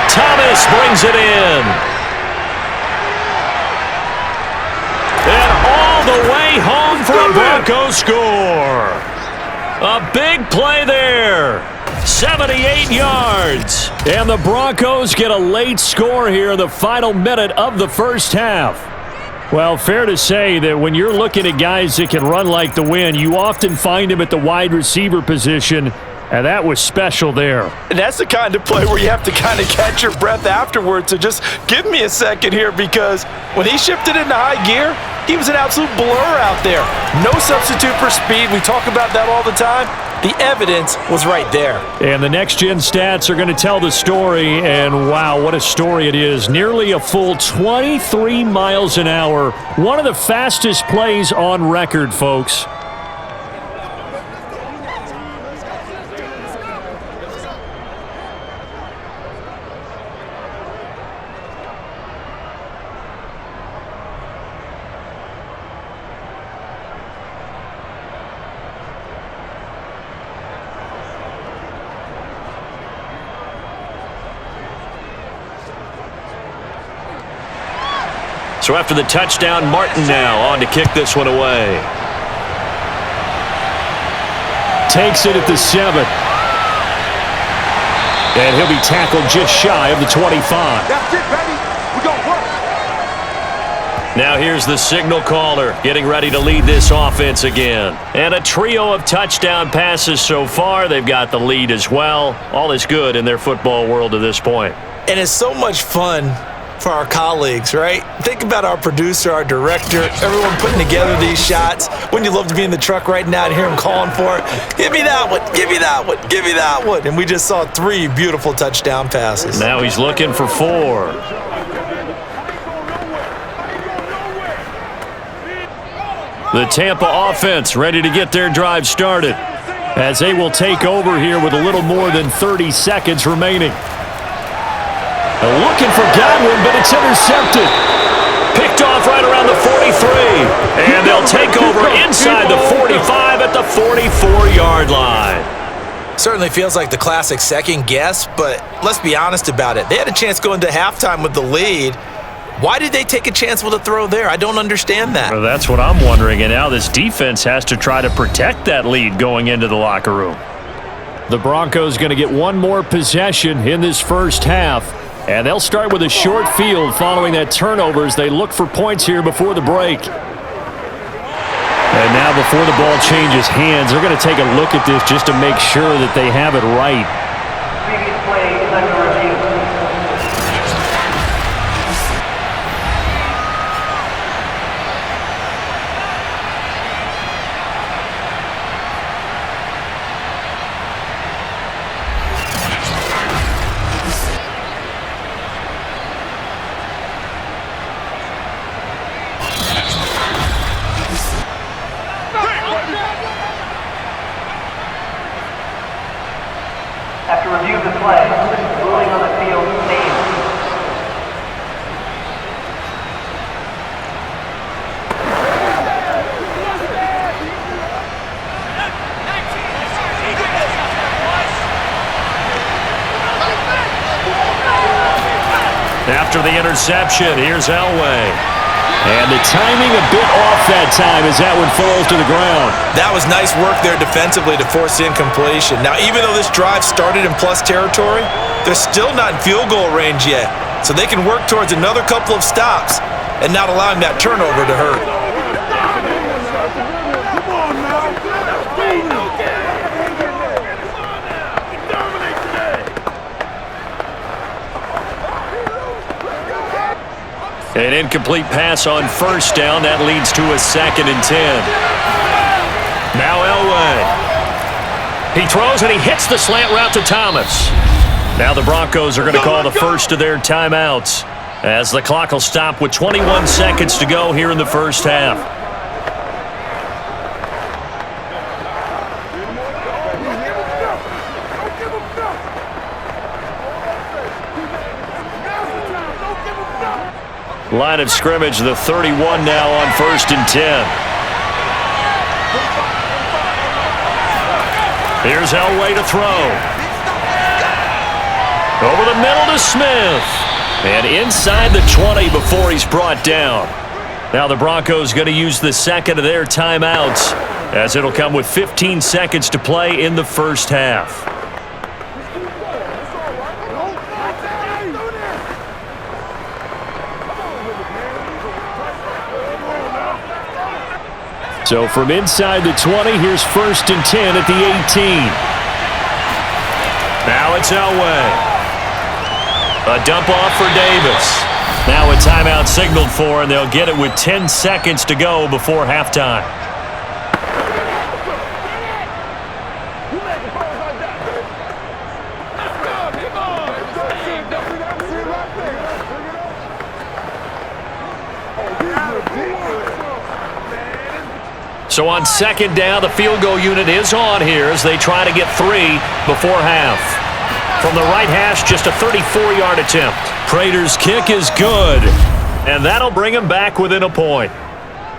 Thomas brings it in. And all the way home for a Broncos score. A big play there. 78 yards. And the Broncos get a late score here in the final minute of the first half. Well, fair to say that when you're looking at guys that can run like the wind, you often find them at the wide receiver position. And that was special there. And that's the kind of play where you have to kind of catch your breath afterwards. So just give me a second here, because when he shifted into high gear, he was an absolute blur out there. No substitute for speed. We talk about that all the time. The evidence was right there. And the next-gen stats are going to tell the story. And wow, what a story it is. Nearly a full 23 miles an hour. One of the fastest plays on record, folks. So after the touchdown, Martin now on to kick this one away. Takes it at the 7. And he'll be tackled just shy of the 25. That's it, baby. We're going to work. Now here's the signal caller getting ready to lead this offense again. And a trio of touchdown passes so far. They've got the lead as well. All is good in their football world to this point. And it's so much fun for our colleagues, right? Think about our producer, our director, everyone putting together these shots. Wouldn't you love to be in the truck right now and hear him calling for it? Give me that one, give me that one, give me that one. And we just saw 3 beautiful touchdown passes. Now he's looking for 4. The Tampa offense ready to get their drive started, as they will take over here with a little more than 30 seconds remaining. Looking for Godwin, but it's intercepted. Picked off right around the 43. And they'll take over inside the 45 at the 44-yard line. Certainly feels like the classic second guess, but let's be honest about it. They had a chance going to halftime with the lead. Why did they take a chance with a throw there? I don't understand that. Well, that's what I'm wondering. And now this defense has to try to protect that lead going into the locker room. The Broncos going to get one more possession in this first half. And they'll start with a short field following that turnover as they look for points here before the break. And now before the ball changes hands, they're going to take a look at this just to make sure that they have it right. Previous play is under review. After review of the play, ruling on the field stands. After the interception, here's Elway. And the timing a bit off that time as that one falls to the ground. That was nice work there defensively to force incompletion. Now, even though this drive started in plus territory, they're still not in field goal range yet. So they can work towards another couple of stops and not allowing that turnover to hurt. An incomplete pass on first down. That leads to a 2nd and 10. Now Elway. He throws and he hits the slant route to Thomas. Now the Broncos are going to call the first of their timeouts as the clock will stop with 21 seconds to go here in the first half. Line of scrimmage, the 31 now on 1st and 10. Here's Elway to throw. Over the middle to Smith. And inside the 20 before he's brought down. Now the Broncos going to use the second of their timeouts as it'll come with 15 seconds to play in the first half. So from inside the 20, here's 1st and 10 at the 18. Now it's Elway. A dump off for Davis. Now a timeout signaled for, and they'll get it with 10 seconds to go before halftime. So on 2nd down, the field goal unit is on here as they try to get 3 before half. From the right hash, just a 34-yard attempt. Prater's kick is good, and that'll bring him back within a point.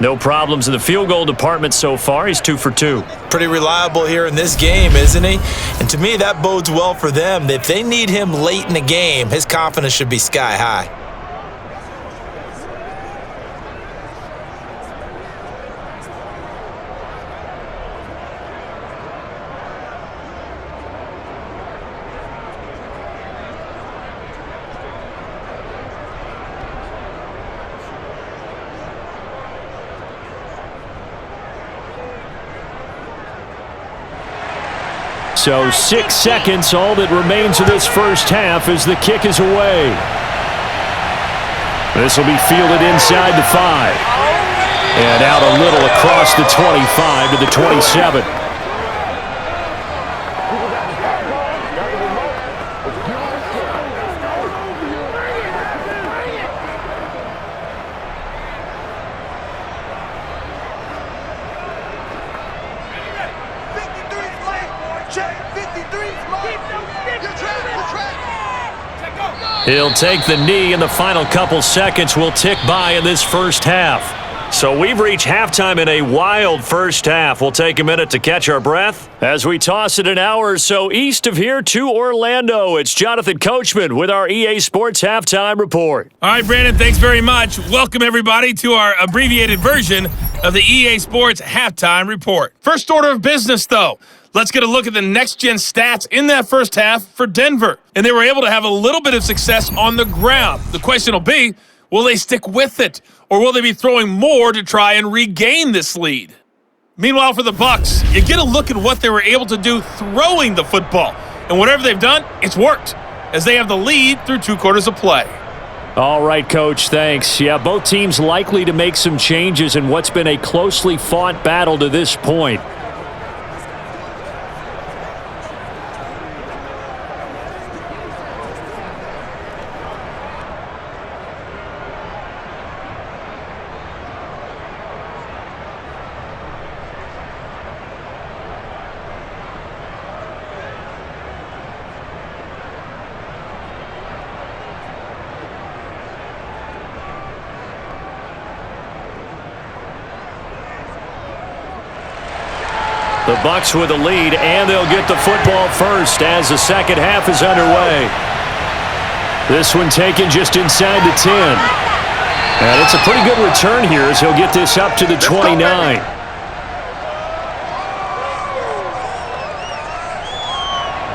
No problems in the field goal department so far. He's 2 for 2. Pretty reliable here in this game, isn't he? And to me, that bodes well for them. If they need him late in the game, his confidence should be sky high. So 6 seconds, all that remains of this first half as the kick is away. This will be fielded inside the 5. And out a little across the 25 to the 27. He'll take the knee, and the final couple seconds will tick by in this first half. So we've reached halftime in a wild first half. We'll take a minute to catch our breath as we toss it an hour or so east of here to Orlando. It's Jonathan Coachman with our EA Sports Halftime Report. All right, Brandon, thanks very much. Welcome, everybody, to our abbreviated version of the EA Sports Halftime Report. First order of business, though. Let's get a look at the next-gen stats in that first half for Denver. And they were able to have a little bit of success on the ground. The question will be, will they stick with it? Or will they be throwing more to try and regain this lead? Meanwhile, for the Bucs, you get a look at what they were able to do throwing the football. And whatever they've done, it's worked, as they have the lead through 2 quarters of play. All right, Coach, thanks. Yeah, both teams likely to make some changes in what's been a closely fought battle to this point. The Bucs with a lead, and they'll get the football first as the second half is underway. This one taken just inside the 10. And it's a pretty good return here as he'll get this up to the 29.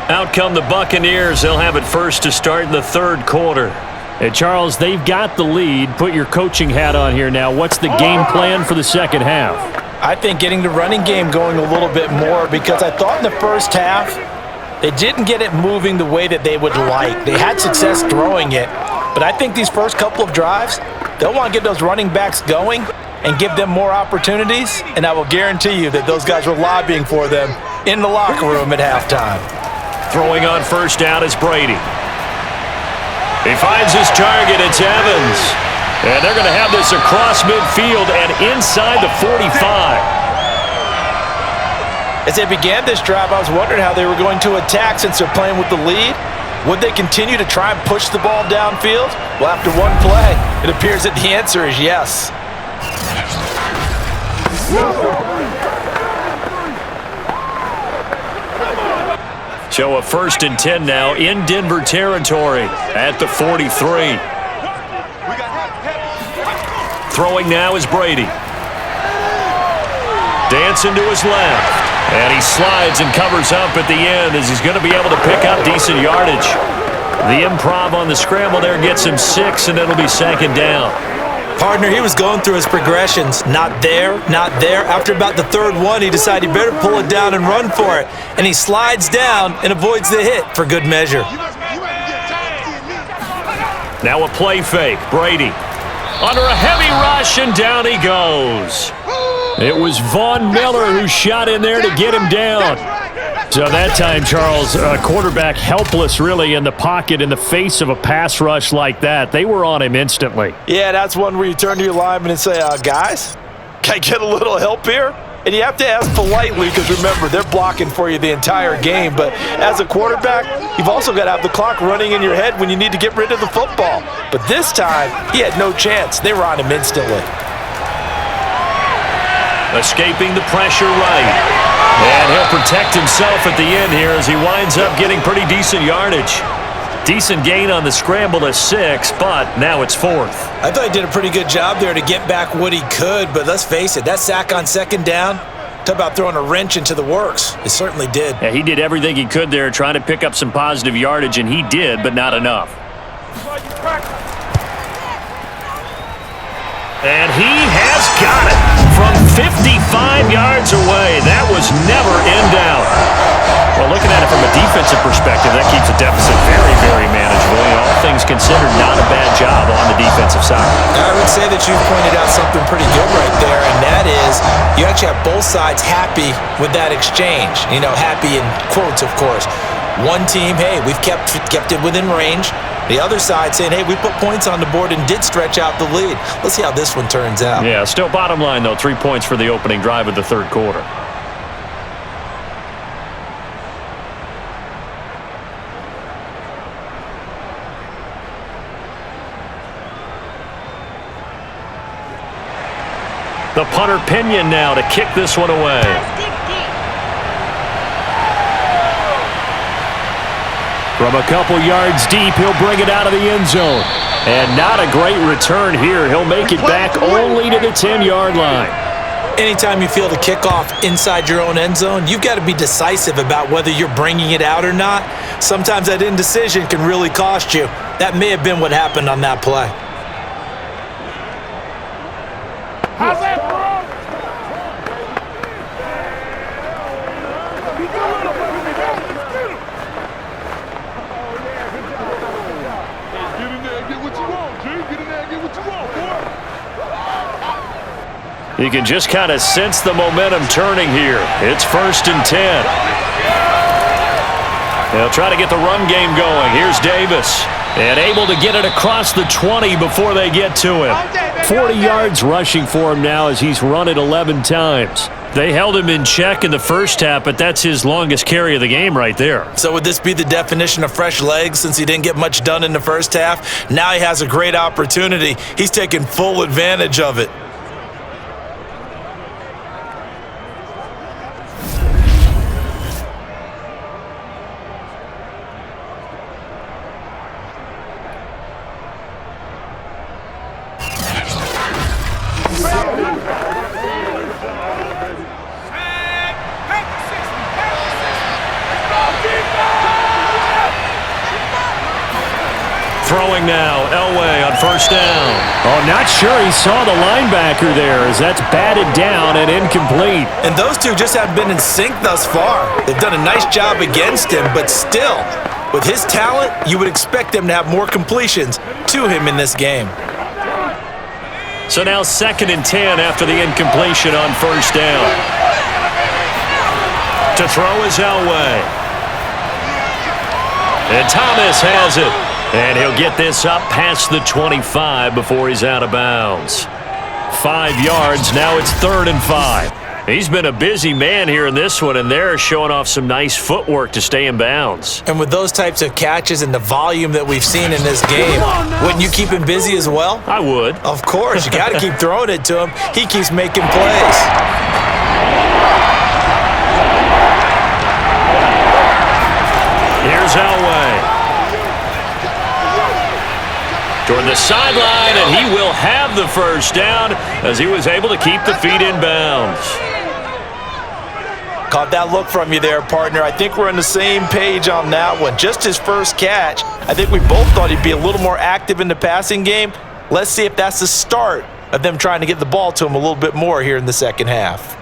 Out come the Buccaneers. They'll have it first to start in the third quarter. Hey, Charles, they've got the lead. Put your coaching hat on here now. What's the game plan for the second half? I think getting the running game going a little bit more, because I thought in the first half they didn't get it moving the way that they would like. They had success throwing it, but I think these first couple of drives, they'll want to get those running backs going and give them more opportunities, and I will guarantee you that those guys were lobbying for them in the locker room at halftime. Throwing on first down is Brady. He finds his target. It's Evans. And they're going to have this across midfield and inside the 45. As they began this drive, I was wondering how they were going to attack since they're playing with the lead. Would they continue to try and push the ball downfield? Well, after one play, it appears that the answer is yes. So a 1st and 10 now in Denver territory at the 43. Throwing now is Brady. Dancing to his left. And he slides and covers up at the end as he's going to be able to pick up decent yardage. The improv on the scramble there gets him 6, and it'll be second down. Partner, he was going through his progressions. Not there, not there. After about the third one, he decided he better pull it down and run for it. And he slides down and avoids the hit for good measure. Now a play fake. Brady under a heavy rush, and down he goes. It was Von Miller who shot in there to get him down. So that time, Charles, quarterback helpless really in the pocket in the face of a pass rush like that. They were on him instantly. Yeah, that's one where you turn to your lineman and say, guys, can I get a little help here? And you have to ask politely because, remember, they're blocking for you the entire game. But as a quarterback, you've also got to have the clock running in your head when you need to get rid of the football. But this time, he had no chance. They were on him instantly. Escaping the pressure right. And he'll protect himself at the end here as he winds up getting pretty decent yardage. Decent gain on the scramble to 6, but now it's 4th. I thought he did a pretty good job there to get back what he could, but let's face it, that sack on second down, talk about throwing a wrench into the works. It certainly did. Yeah, he did everything he could there trying to pick up some positive yardage, and he did, but not enough. And he has got it from 55 yards away. That was never in doubt. Well, looking at it from a defensive perspective, that keeps the deficit very, very manageable. And all things considered, not a bad job on the defensive side. I would say that you've pointed out something pretty good right there, and that is you actually have both sides happy with that exchange. You know, happy in quotes, of course. One team, hey, we've kept it within range. The other side saying, hey, we put points on the board and did stretch out the lead. Let's see how this one turns out. Yeah, still bottom line, though, 3 points for the opening drive of the third quarter. The punter Pinion now to kick this one away. From a couple yards deep, he'll bring it out of the end zone. And not a great return here. He'll make it back only to the 10-yard line. Anytime you feel the kickoff inside your own end zone, you've got to be decisive about whether you're bringing it out or not. Sometimes that indecision can really cost you. That may have been what happened on that play. How's that, bro? Get in there and get what you want, G. Get in there and get what you want, boy. You can just kind of sense the momentum turning here. It's 1st and 10. They'll try to get the run game going. Here's Davis. And able to get it across the 20 before they get to him. 40 yards rushing for him now as he's run it 11 times. They held him in check in the first half, but that's his longest carry of the game right there. So would this be the definition of fresh legs since he didn't get much done in the first half? Now he has a great opportunity. He's taking full advantage of it. Throwing now, Elway on 1st down. Oh, not sure he saw the linebacker there as that's batted down and incomplete. And those two just haven't been in sync thus far. They've done a nice job against him, but still, with his talent, you would expect him to have more completions to him in this game. So now 2nd and 10 after the incompletion on 1st down. To throw is Elway. And Thomas has it. And he'll get this up past the 25 before he's out of bounds. 5 yards, now it's 3rd and 5. He's been a busy man here in this one, and they're showing off some nice footwork to stay in bounds. And with those types of catches and the volume that we've seen in this game, wouldn't you keep him busy as well? I would. Of course, you got to keep throwing it to him. He keeps making plays. Here's Elway. Toward the sideline, and he will have the 1st down as he was able to keep the feet in bounds. Caught that look from you there, partner. I think we're on the same page on that one. Just his first catch. I think we both thought he'd be a little more active in the passing game. Let's see if that's the start of them trying to get the ball to him a little bit more here in the second half.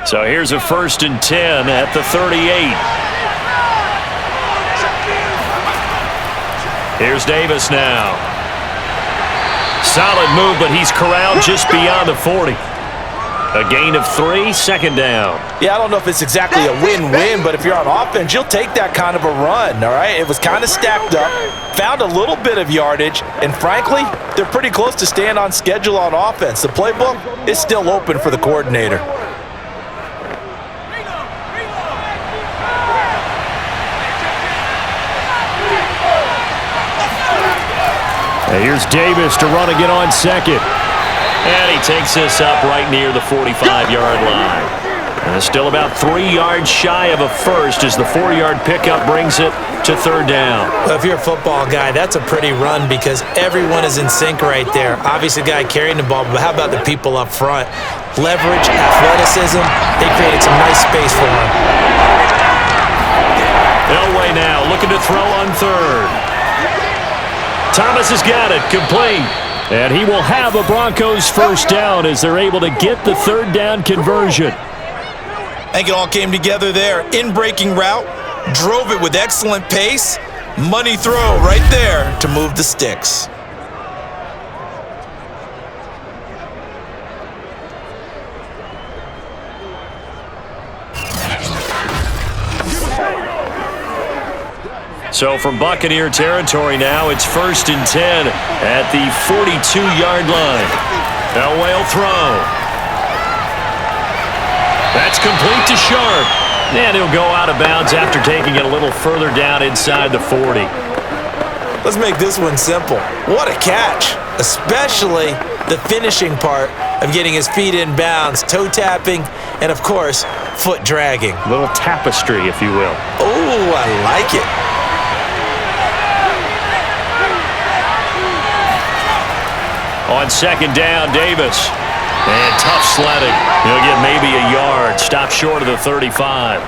So here's a 1st and 10 at the 38. Here's Davis now. Solid move, but he's corralled just beyond the 40. A gain of 3, 2nd down. Yeah, I don't know if it's exactly a win-win, but if you're on offense, you'll take that kind of a run, all right? It was kind of stacked up, found a little bit of yardage, and frankly, they're pretty close to staying on schedule on offense. The playbook is still open for the coordinator. Here's Davis to run again on 2nd. And he takes this up right near the 45-yard line. And it's still about 3 yards shy of a first as the 4-yard pickup brings it to 3rd down. Well, if you're a football guy, that's a pretty run because everyone is in sync right there. Obviously, the guy carrying the ball, but how about the people up front? Leverage, athleticism, they created some nice space for him. Elway now looking to throw on 3rd. Thomas has got it, complete. And he will have a Broncos 1st down as they're able to get the 3rd down conversion. I think it all came together there. In-breaking route, drove it with excellent pace. Money throw right there to move the sticks. So from Buccaneer territory now, it's 1st and 10 at the 42-yard line. Elway will throw. That's complete to Sharp. And he'll go out of bounds after taking it a little further down inside the 40. Let's make this one simple. What a catch, especially the finishing part of getting his feet in bounds, toe tapping, and of course, foot dragging. A little tapestry, if you will. Oh, I like it. On second down, Davis. And tough sledding. He'll get maybe a yard. Stop short of the 35.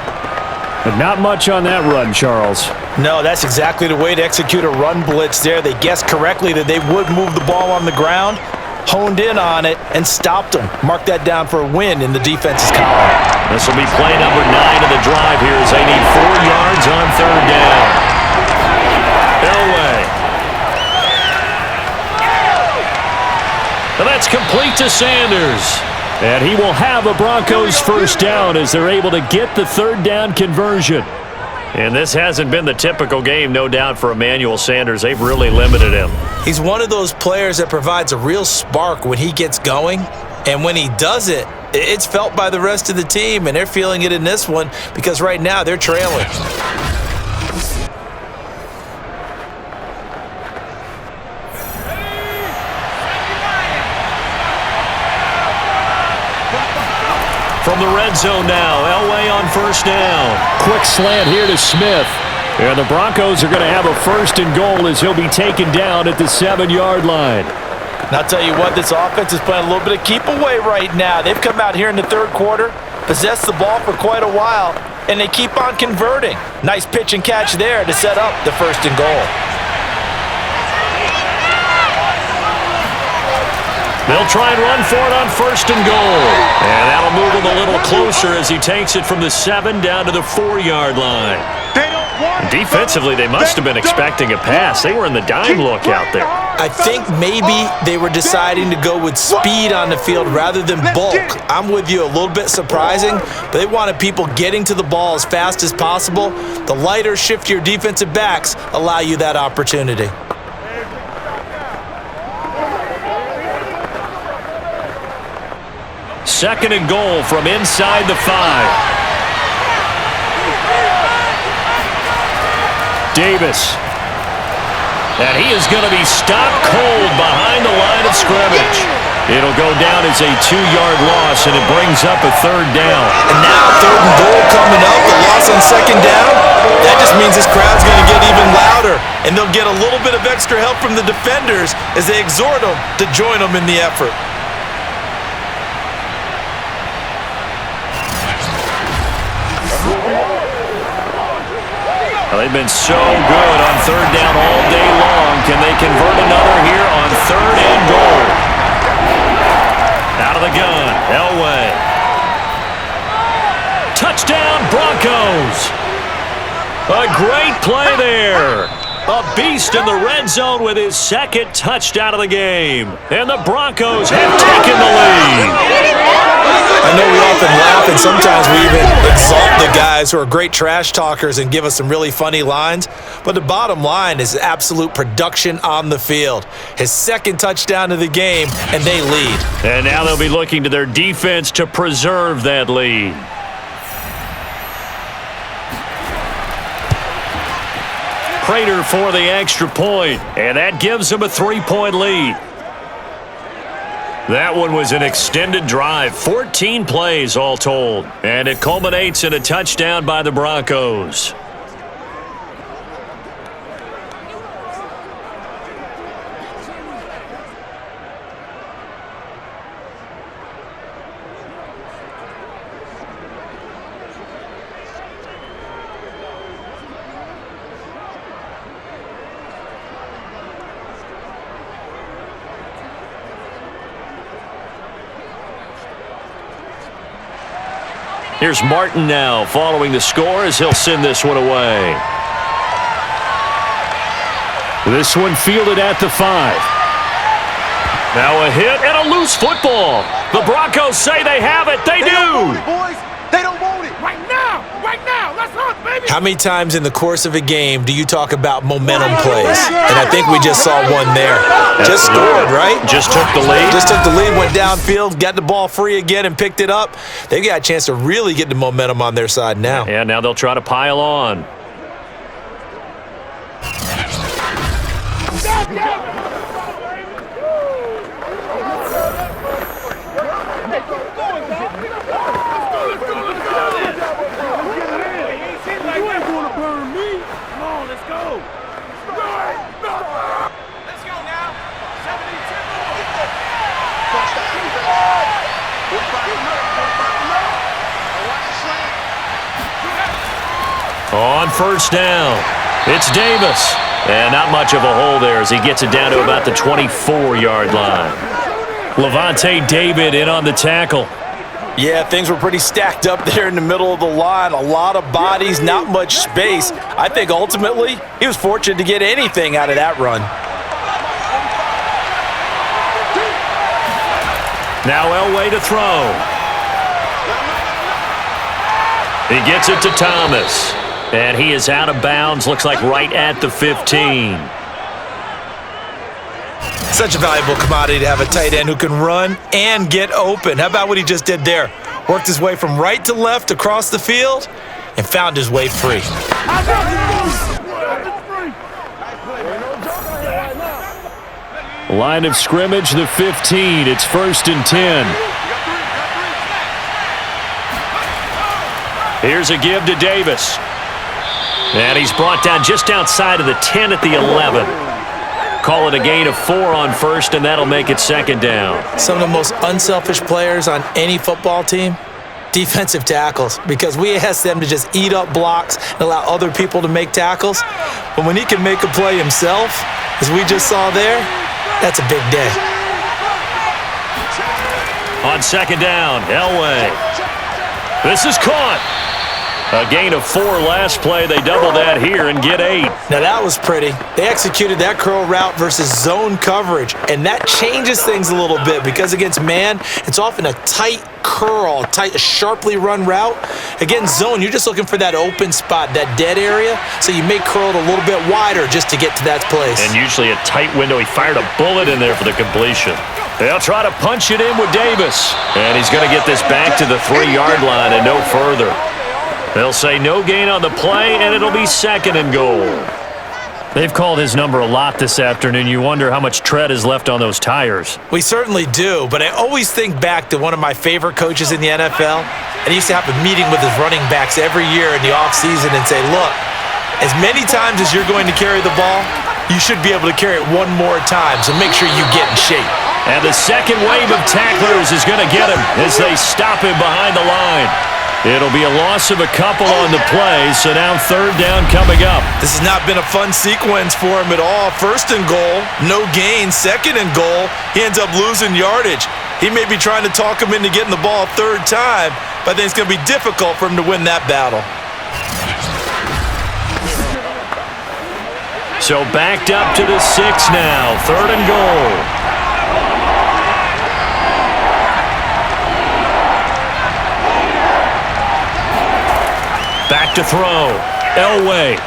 But not much on that run, Charles. No, that's exactly the way to execute a run blitz there. They guessed correctly that they would move the ball on the ground, honed in on it, and stopped them. Mark that down for a win in the defense's column. This will be play number 9 of the drive here as they need 4 yards on third down. Elway. And that's complete to Sanders. And he will have a Broncos first down as they're able to get the third down conversion. And this hasn't been the typical game, no doubt, for Emmanuel Sanders. They've really limited him. He's one of those players that provides a real spark when he gets going. And when he does it, it's felt by the rest of the team, and they're feeling it in this one because right now they're trailing. From the red zone now, Elway on first down. Quick slant here to Smith. And the Broncos are going to have a first and goal as he'll be taken down at the 7-yard line. And I'll tell you what, this offense is playing a little bit of keep away right now. They've come out here in the third quarter, possessed the ball for quite a while, and they keep on converting. Nice pitch and catch there to set up the first and goal. They'll try and run for it on first and goal. And that'll move him a little closer as he takes it from the 7 down to the 4-yard line. Defensively, they must have been expecting a pass. They were in the dime look out there. I think maybe they were deciding to go with speed on the field rather than bulk. I'm with you, a little bit surprising, but they wanted people getting to the ball as fast as possible. The lighter, shiftier defensive backs allow you that opportunity. Second and goal from inside the 5. Davis. And he is going to be stopped cold behind the line of scrimmage. It'll go down as a 2-yard loss, and it brings up a third down. And now third and goal coming up, the loss on second down. That just means this crowd's going to get even louder, and they'll get a little bit of extra help from the defenders as they exhort them to join them in the effort. They've been so good on third down all day long. Can they convert another here on third and goal? Out of the gun, Elway. Touchdown, Broncos. A great play there. A beast in the red zone with his second touchdown of the game. And the Broncos have taken the lead. I know we often laugh and sometimes we even exalt the guys who are great trash talkers and give us some really funny lines. But the bottom line is absolute production on the field. His second touchdown of the game, and they lead. And now they'll be looking to their defense to preserve that lead. Prater for the extra point, and that gives them a 3-point lead. That one was an extended drive, 14 plays all told, and it culminates in a touchdown by the Broncos. Here's Martin now following the score as he'll send this one away. This one fielded at the 5. Now a hit and a loose football. The Broncos say they have it. They do. Boys, they don't want it. Right now. Let's hunt, baby. How many times in the course of a game do you talk about momentum plays? And I think we just saw one there. Just scored, right? Just took the lead. Just took the lead, went downfield, got the ball free again, and picked it up. They've got a chance to really get the momentum on their side now. And now they'll try to pile on. On first down, it's Davis. And not much of a hole there as he gets it down to about the 24-yard line. Levante David in on the tackle. Yeah, things were pretty stacked up there in the middle of the line. A lot of bodies, not much space. I think ultimately he was fortunate to get anything out of that run. Now Elway to throw. He gets it to Thomas. And he is out of bounds, looks like right at the 15. Such a valuable commodity to have a tight end who can run and get open. How about what he just did there? Worked his way from right to left across the field and found his way free. Line of scrimmage, the 15. It's 1st and 10. Here's a give to Davis. And he's brought down just outside of the 10 at the 11. Call it a gain of 4 on first, and that'll make it 2nd down. Some of the most unselfish players on any football team, defensive tackles, because we ask them to just eat up blocks and allow other people to make tackles. But when he can make a play himself, as we just saw there, that's a big day. On 2nd down, Elway. This is caught. A gain of 4 last play. They double that here and get 8. Now that was pretty. They executed that curl route versus zone coverage, and that changes things a little bit because against man, it's often a tight curl, a sharply run route. Against zone, you're just looking for that open spot, that dead area, so you may curl it a little bit wider just to get to that place. And usually a tight window. He fired a bullet in there for the completion. They'll try to punch it in with Davis, and he's going to get this back to the 3-yard line and no further. They'll say no gain on the play, and it'll be 2nd and goal. They've called his number a lot this afternoon. You wonder how much tread is left on those tires. We certainly do, but I always think back to one of my favorite coaches in the NFL, and he used to have a meeting with his running backs every year in the offseason and say, look, as many times as you're going to carry the ball, you should be able to carry it one more time, so make sure you get in shape. And the second wave of tacklers is going to get him as they stop him behind the line. It'll be a loss of a couple on the play, so now 3rd down coming up. This has not been a fun sequence for him at all. 1st and goal, no gain. 2nd and goal, he ends up losing yardage. He may be trying to talk him into getting the ball 3rd time, but I think it's going to be difficult for him to win that battle. So backed up to the 6 now, 3rd and goal. Back to throw. Elway.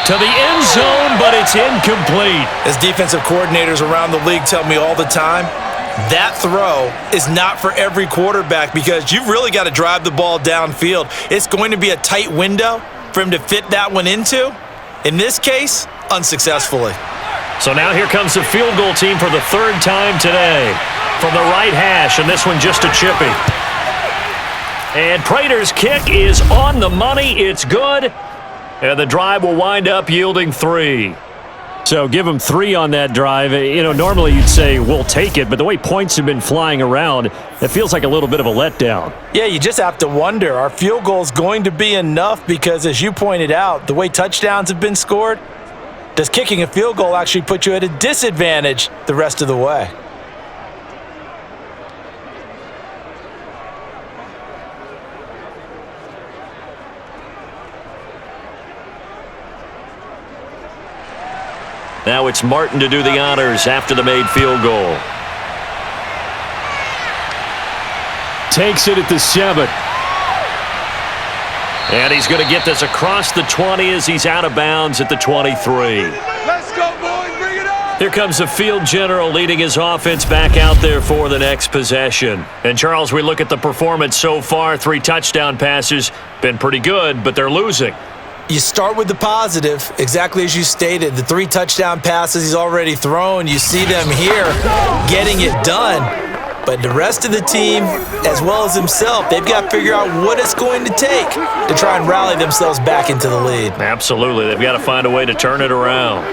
To the end zone, but it's incomplete. As defensive coordinators around the league tell me all the time, that throw is not for every quarterback because you've really got to drive the ball downfield. It's going to be a tight window for him to fit that one into. In this case, unsuccessfully. So now here comes the field goal team for the 3rd time today. From the right hash, and this one just a chippy. And Prater's kick is on the money. It's good. And the drive will wind up yielding 3. So give him 3 on that drive. You know, normally you'd say, we'll take it, but the way points have been flying around, it feels like a little bit of a letdown. Yeah, you just have to wonder, are field goals going to be enough? Because as you pointed out, the way touchdowns have been scored, does kicking a field goal actually put you at a disadvantage the rest of the way? Now it's Martin to do the honors after the made field goal. Takes it at the 7. And he's going to get this across the 20 as he's out of bounds at the 23. Let's go, boys. Bring it on. Here comes the field general leading his offense back out there for the next possession. And, Charles, we look at the performance so far. 3 touchdown passes. Been pretty good, but they're losing. You start with the positive, exactly as you stated. The 3 touchdown passes he's already thrown. You see them here getting it done. But the rest of the team, as well as himself, they've got to figure out what it's going to take to try and rally themselves back into the lead. Absolutely. They've got to find a way to turn it around.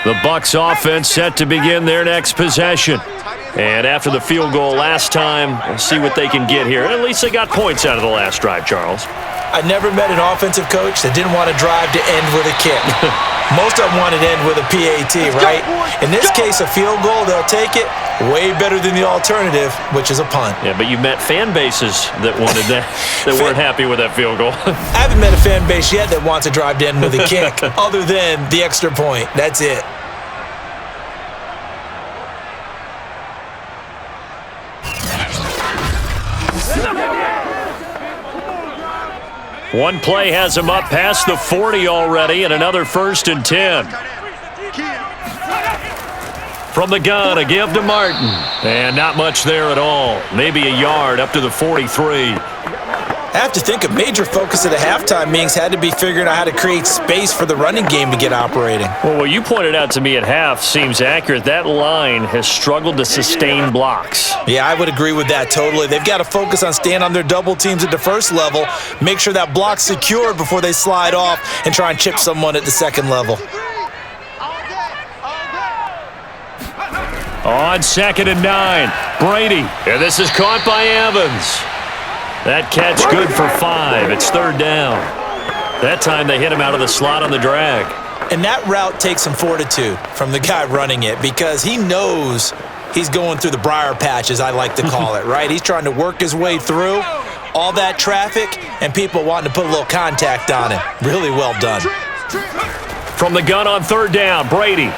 The BUCS offense set to begin their next possession. And after the field goal last time, we'll see what they can get here. At least they got points out of the last drive, Charles. I never met an offensive coach that didn't want to drive to end with a kick. Most of them wanted to end with a PAT, right? In this case, a field goal, they'll take it. Way better than the alternative, which is a punt. Yeah, but you met fan bases that wanted that, that weren't happy with that field goal. I haven't met a fan base yet that wants to drive to end with a kick other than the extra point. That's it. One play has him up past the 40 already, and another 1st and 10. From the gun, a give to Martin. And not much there at all. Maybe a yard up to the 43. I have to think a major focus of the halftime meetings had to be figuring out how to create space for the running game to get operating. Well, what you pointed out to me at half seems accurate. That line has struggled to sustain blocks. Yeah, I would agree with that totally. They've got to focus on staying on their double teams at the first level, make sure that block's secured before they slide off and try and chip someone at the second level. On 2nd and 9, Brady. And this is caught by Evans. That catch good for 5. It's 3rd down. That time they hit him out of the slot on the drag. And that route takes some fortitude from the guy running it because he knows he's going through the briar patch, as I like to call it, right? He's trying to work his way through all that traffic and people wanting to put a little contact on him. Really well done. From the gun on 3rd down, Brady.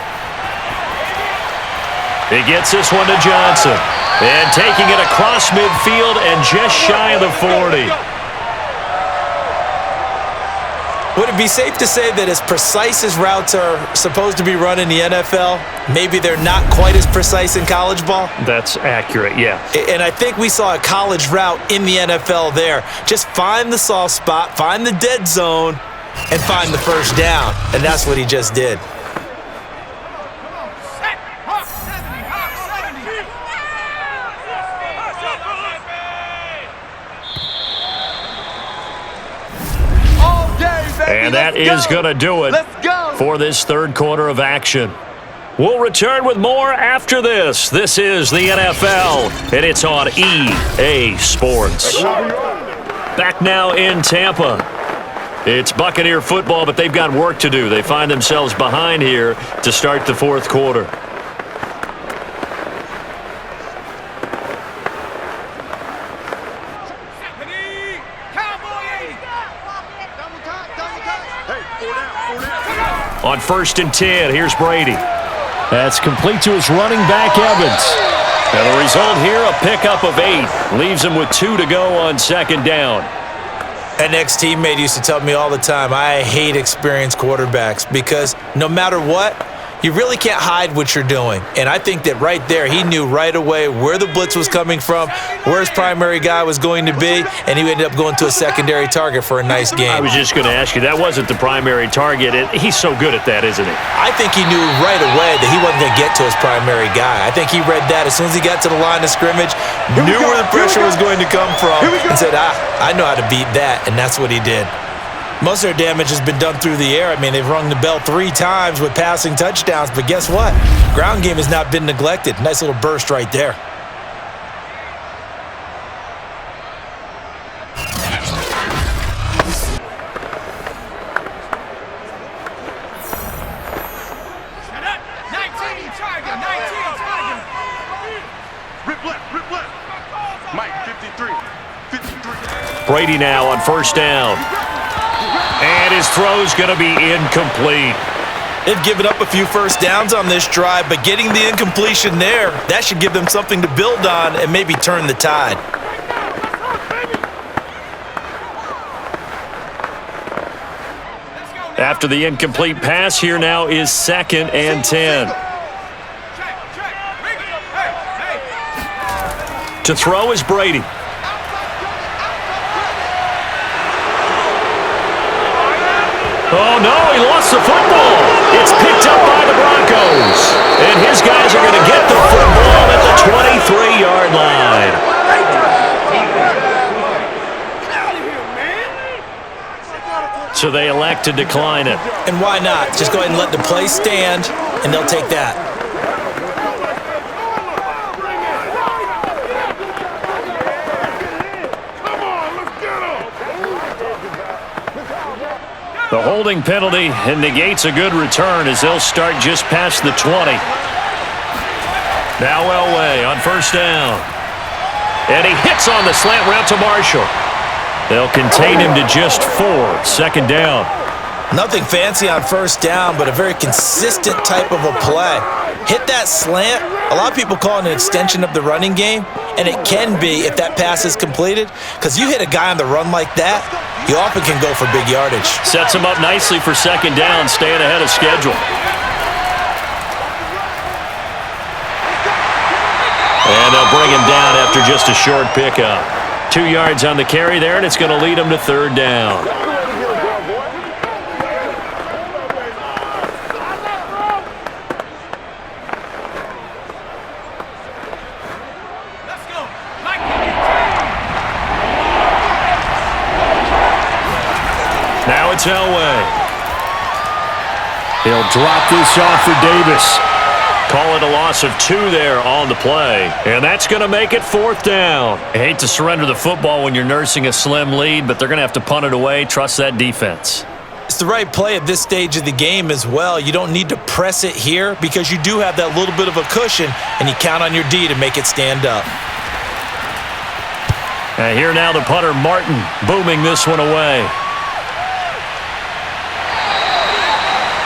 He gets this one to Johnson. And taking it across midfield and just shy of the 40. Would it be safe to say that as precise as routes are supposed to be run in the NFL, maybe they're not quite as precise in college ball? That's accurate, yeah. And I think we saw a college route in the NFL there. Just find the soft spot, find the dead zone, and find the 1st down. And that's what he just did. And that is going to do it for this 3rd quarter of action. We'll return with more after this. This is the NFL, and it's on EA Sports. Back now in Tampa. It's Buccaneer football, but they've got work to do. They find themselves behind here to start the 4th quarter. On 1st and 10, here's Brady. That's complete to his running back, Evans. And the result here, a pickup of 8. Leaves him with 2 to go on 2nd down. An ex-teammate used to tell me all the time, I hate experienced quarterbacks because no matter what, you really can't hide what you're doing. And I think that right there, he knew right away where the blitz was coming from, where his primary guy was going to be, and he ended up going to a secondary target for a nice game. I was just going to ask you, that wasn't the primary target. He's so good at that, isn't he? I think he knew right away that he wasn't going to get to his primary guy. I think he read that as soon as he got to the line of scrimmage, knew where the pressure was going to come from, and said, I know how to beat that, and that's what he did. Most of their damage has been done through the air. I mean, they've rung the bell 3 times with passing touchdowns, but guess what? Ground game has not been neglected. Nice little burst right there. Brady now on 1st down. And his throw's going to be incomplete. They've given up a few 1st downs on this drive, but getting the incompletion there, that should give them something to build on and maybe turn the tide. After the incomplete pass, here now is 2nd and 10. To throw is Brady. Oh, no, he lost the football. It's picked up by the Broncos. And his guys are going to get the football at the 23-yard line. So they elect to decline it. And why not? Just go ahead and let the play stand, and they'll take that. The holding penalty negates a good return as they'll start just past the 20. Now Elway on first down. And he hits on the slant route to Marshall. They'll contain him to just 4. Second down. Nothing fancy on first down, but a very consistent type of a play. Hit that slant. A lot of people call it an extension of the running game, and it can be if that pass is completed, because you hit a guy on the run like that, you often can go for big yardage. Sets him up nicely for second down, staying ahead of schedule. And they'll bring him down after just a short pickup. 2 yards on the carry there, and it's going to lead him to third down. Now it's Elway. He'll drop this off for Davis. Call it a loss of 2 there on the play. And that's going to make it fourth down. I hate to surrender the football when you're nursing a slim lead, but they're going to have to punt it away. Trust that defense. It's the right play at this stage of the game as well. You don't need to press it here because you do have that little bit of a cushion, and you count on your D to make it stand up. And here now the punter, Martin, booming this one away.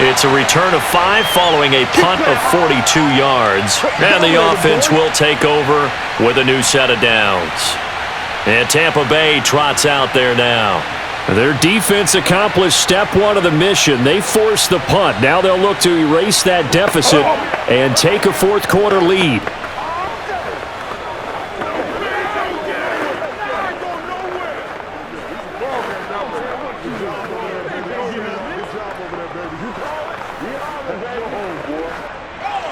It's a return of 5 following a punt of 42 yards. And the offense will take over with a new set of downs. And Tampa Bay trots out there now. Their defense accomplished step 1 of the mission. They forced the punt. Now they'll look to erase that deficit and take a fourth quarter lead.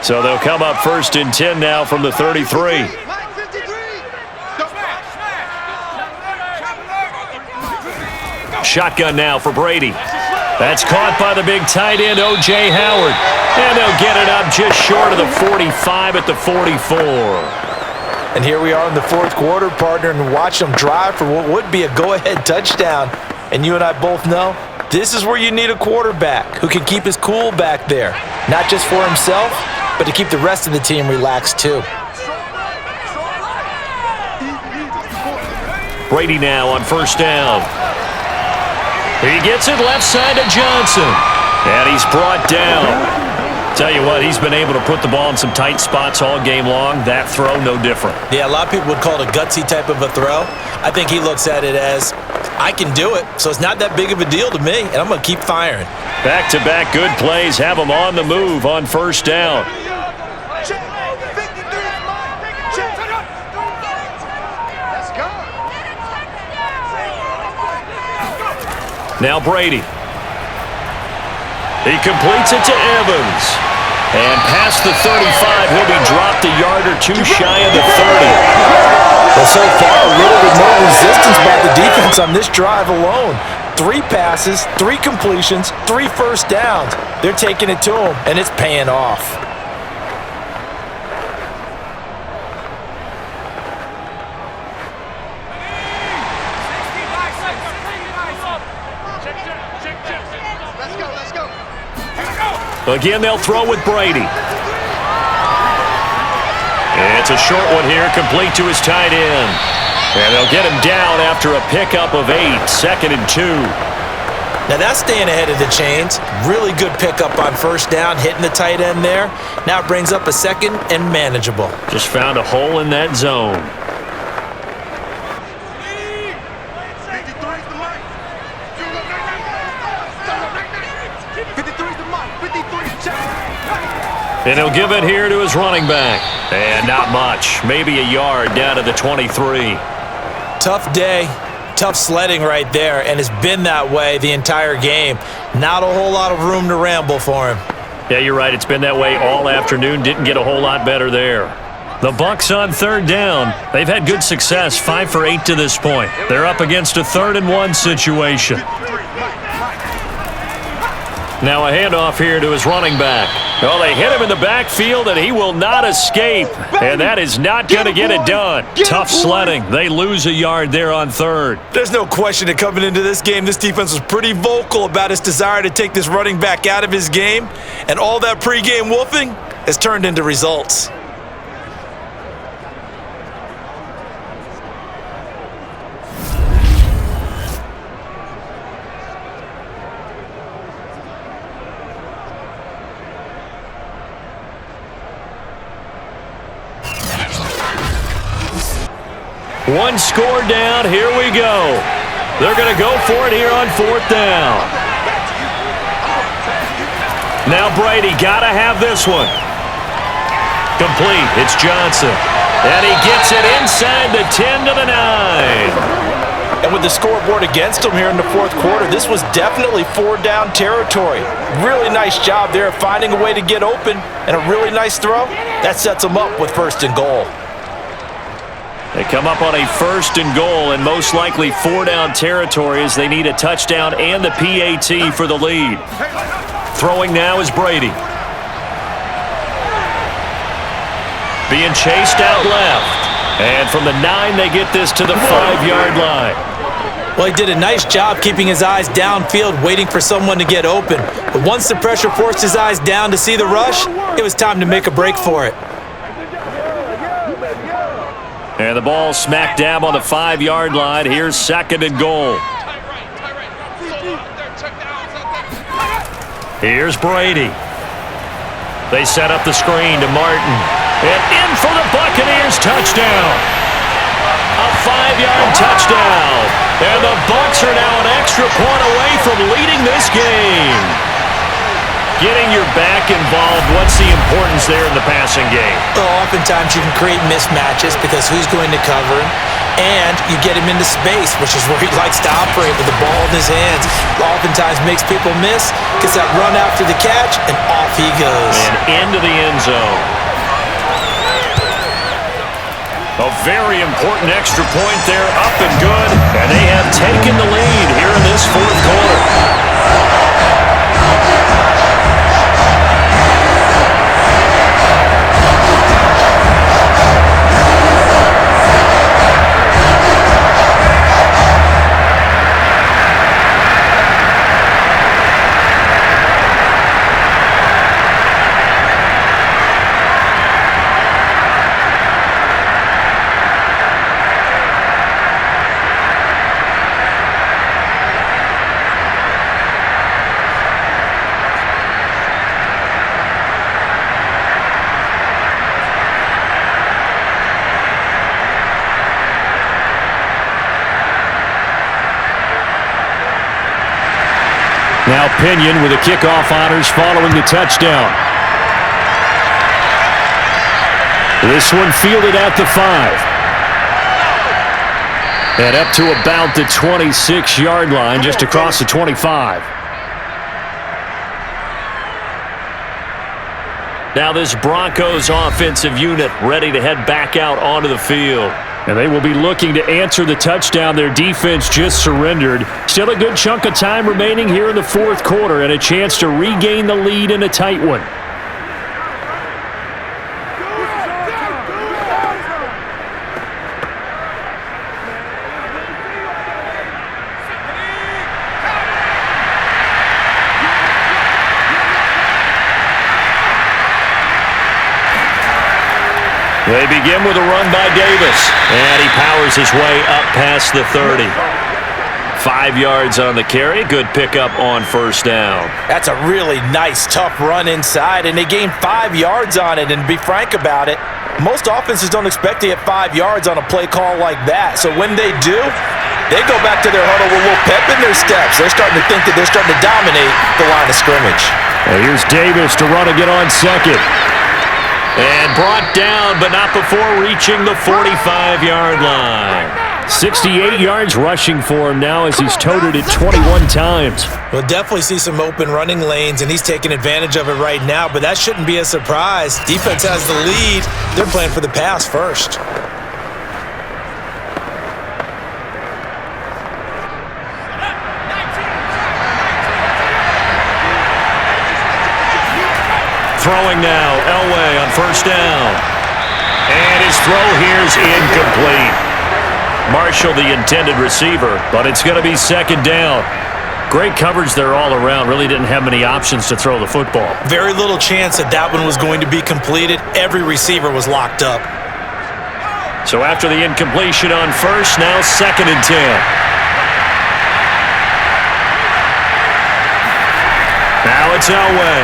So they'll come up first and 10 now from the 33. Shotgun now for Brady. That's caught by the big tight end, O.J. Howard. And they'll get it up just short of the 45 at the 44. And here we are in the fourth quarter, partner, and watch them drive for what would be a go-ahead touchdown. And you and I both know this is where you need a quarterback who can keep his cool back there. Not just for himself, but to keep the rest of the team relaxed too. Brady now on first down. He gets it left side to Johnson. And he's brought down. Tell you what, he's been able to put the ball in some tight spots all game long. That throw, no different. Yeah, a lot of people would call it a gutsy type of a throw. I think he looks at it as, I can do it, so it's not that big of a deal to me, and I'm going to keep firing. Back-to-back good plays have him on the move on first down. Now Brady. He completes it to Evans. And past the 35, he'll be dropped a yard or 2 shy of the 30. Well, so far, a little bit more resistance by the defense on this drive alone. 3 passes, 3 completions, 3 first downs. They're taking it to him, and it's paying off. Again, they'll throw with Brady. It's a short one here, complete to his tight end. And they'll get him down after a pickup of 8, second and 2. Now that's staying ahead of the chains. Really good pickup on first down, hitting the tight end there. Now it brings up a second and manageable. Just found a hole in that zone. And he'll give it here to his running back. And not much. Maybe a yard down to the 23. Tough day. Tough sledding right there. And it's been that way the entire game. Not a whole lot of room to ramble for him. Yeah, you're right. It's been that way all afternoon. Didn't get a whole lot better there. The Bucs on third down. They've had good success. 5 for 8 to this point. They're up against a 3rd and 1 situation. Now a handoff here to his running back. Well, they hit him in the backfield, and he will not escape. And that is not going to get it done. Tough sledding. They lose a yard there on third. There's no question that coming into this game, this defense was pretty vocal about its desire to take this running back out of his game. And all that pregame wolfing has turned into results. One score down. Here we go. They're going to go for it here on fourth down. Now Brady got to have this one. Complete. It's Johnson. And he gets it inside the 10 to the 9. And with the scoreboard against him here in the fourth quarter, this was definitely four-down territory. Really nice job there of finding a way to get open, and a really nice throw. That sets them up with first and goal. They come up on a first and goal, and most likely four-down territory as they need a touchdown and the PAT for the lead. Throwing now is Brady. Being chased out left. And from the 9, they get this to the 5-yard line. Well, he did a nice job keeping his eyes downfield, waiting for someone to get open. But once the pressure forced his eyes down to see the rush, it was time to make a break for it. And the ball smack dab on the 5-yard line. Here's second and goal. Here's Brady. They set up the screen to Martin. And in for the Buccaneers touchdown. A 5-yard touchdown. And the Bucs are now an extra point away from leading this game. Getting your back involved, what's the importance there in the passing game? Well, oftentimes you can create mismatches because who's going to cover him, and you get him into space, which is where he likes to operate with the ball in his hands. Oftentimes makes people miss, gets that run after the catch, and off he goes. And into the end zone. A very important extra point there, up and good, and they have taken the lead here in this fourth quarter. Now Pinion with the kickoff honors following the touchdown. This one fielded at the 5. And up to about the 26-yard line, just across the 25. Now this Broncos offensive unit ready to head back out onto the field. And they will be looking to answer the touchdown their defense just surrendered. Still a good chunk of time remaining here in the fourth quarter and a chance to regain the lead in a tight one. They begin with a run by Davis, and he powers his way up past the 30. 5 yards on the carry, good pickup on first down. That's a really nice, tough run inside, and they gained 5 yards on it. And to be frank about it, most offenses don't expect to get 5 yards on a play call like that. So when they do, they go back to their huddle with a little pep in their steps. They're starting to think that they're starting to dominate the line of scrimmage. Well, here's Davis to run again on second. And brought down, but not before reaching the 45-yard line. 68 yards rushing for him now as he's toted it 21 times. We'll definitely see some open running lanes, and he's taking advantage of it right now, but that shouldn't be a surprise. Defense has the lead. They're playing for the pass first. Throwing now, Elway on first down. And his throw here's incomplete. Marshall, the intended receiver, but it's going to be second down. Great coverage there all around. Really didn't have many options to throw the football. Very little chance that one was going to be completed. Every receiver was locked up. So after the incompletion on first, now 2nd and 10. Now it's Elway.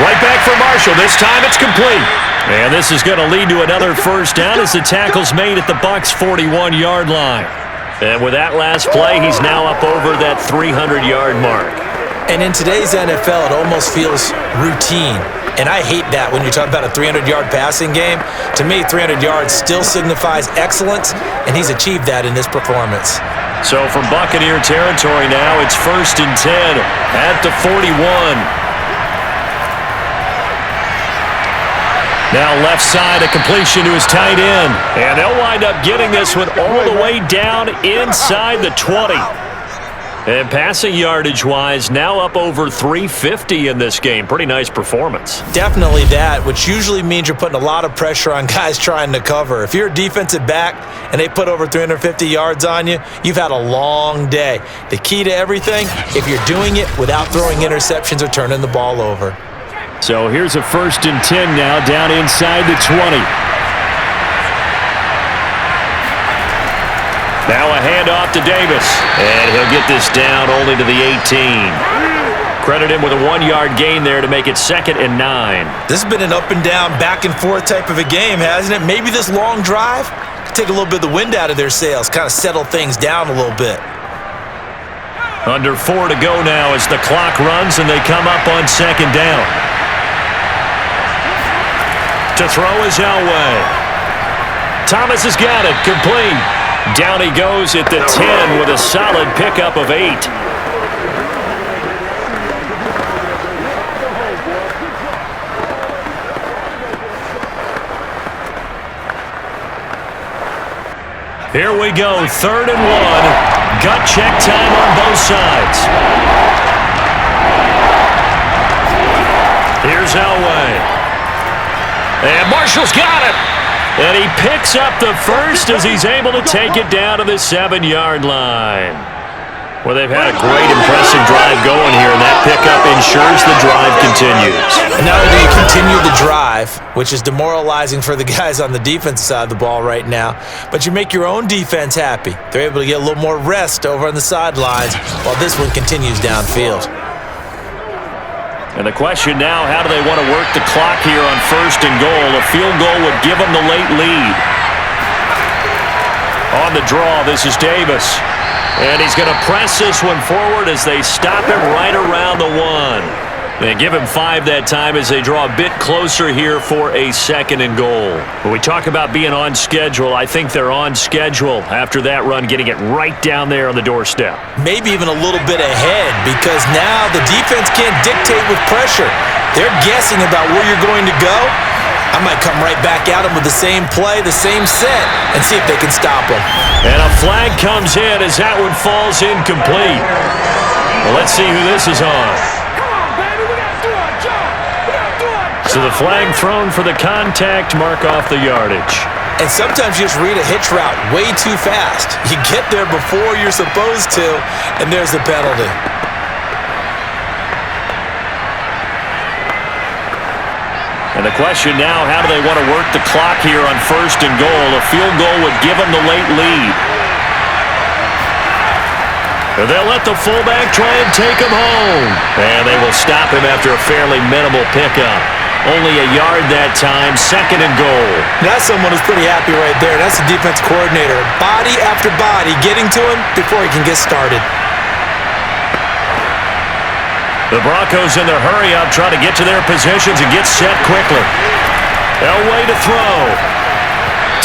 Right back for Marshall. This time it's complete. And this is going to lead to another first down as the tackle's made at the Bucs 41-yard line. And with that last play, he's now up over that 300-yard mark. And in today's NFL, it almost feels routine. And I hate that when you're talking about a 300-yard passing game. To me, 300 yards still signifies excellence, and he's achieved that in this performance. So from Buccaneer territory now, it's 1st and 10 at the 41. Now left side, a completion to his tight end. And they'll wind up getting this one all the way down inside the 20. And passing yardage-wise, now up over 350 in this game. Pretty nice performance. Definitely that, which usually means you're putting a lot of pressure on guys trying to cover. If you're a defensive back and they put over 350 yards on you, you've had a long day. The key to everything, if you're doing it without throwing interceptions or turning the ball over. So here's a 1st and 10 now down inside the 20. Now a handoff to Davis. And he'll get this down only to the 18. Credit him with a 1-yard gain there to make it 2nd and 9. This has been an up and down, back and forth type of a game, hasn't it? Maybe this long drive could take a little bit of the wind out of their sails, kind of settle things down a little bit. Under 4 to go now as the clock runs and they come up on 2nd down. To throw is Elway. Thomas has got it, complete. Down he goes at the 10 with a solid pickup of 8. Here we go, 3rd and 1. Gut check time on both sides. Here's Elway. And Marshall's got it. And he picks up the first as he's able to take it down to the 7-yard line. Well, they've had a great, impressive drive going here, and that pickup ensures the drive continues. And not only do you continue the drive, which is demoralizing for the guys on the defensive side of the ball right now, but you make your own defense happy. They're able to get a little more rest over on the sidelines while this one continues downfield. And the question now, how do they want to work the clock here on 1st and goal? A field goal would give them the late lead. On the draw, this is Davis. And he's going to press this one forward as they stop him right around the 1. They give him 5 that time as they draw a bit closer here for a 2nd and goal. When we talk about being on schedule, I think they're on schedule after that run, getting it right down there on the doorstep. Maybe even a little bit ahead, because now the defense can't dictate with pressure. They're guessing about where you're going to go. I might come right back at them with the same play, the same set, and see if they can stop them. And a flag comes in as that one falls incomplete. Well, let's see who this is on. So the flag thrown for the contact, mark off the yardage. And sometimes you just read a hitch route way too fast. You get there before you're supposed to, and there's the penalty. And the question now, how do they want to work the clock here on 1st and goal? A field goal would give them the late lead. And they'll let the fullback try and take him home. And they will stop him after a fairly minimal pickup. Only a yard that time, 2nd and goal. That's someone who's pretty happy right there. That's the defense coordinator. Body after body getting to him before he can get started. The Broncos in their hurry-up try to get to their positions and get set quickly. Elway to throw.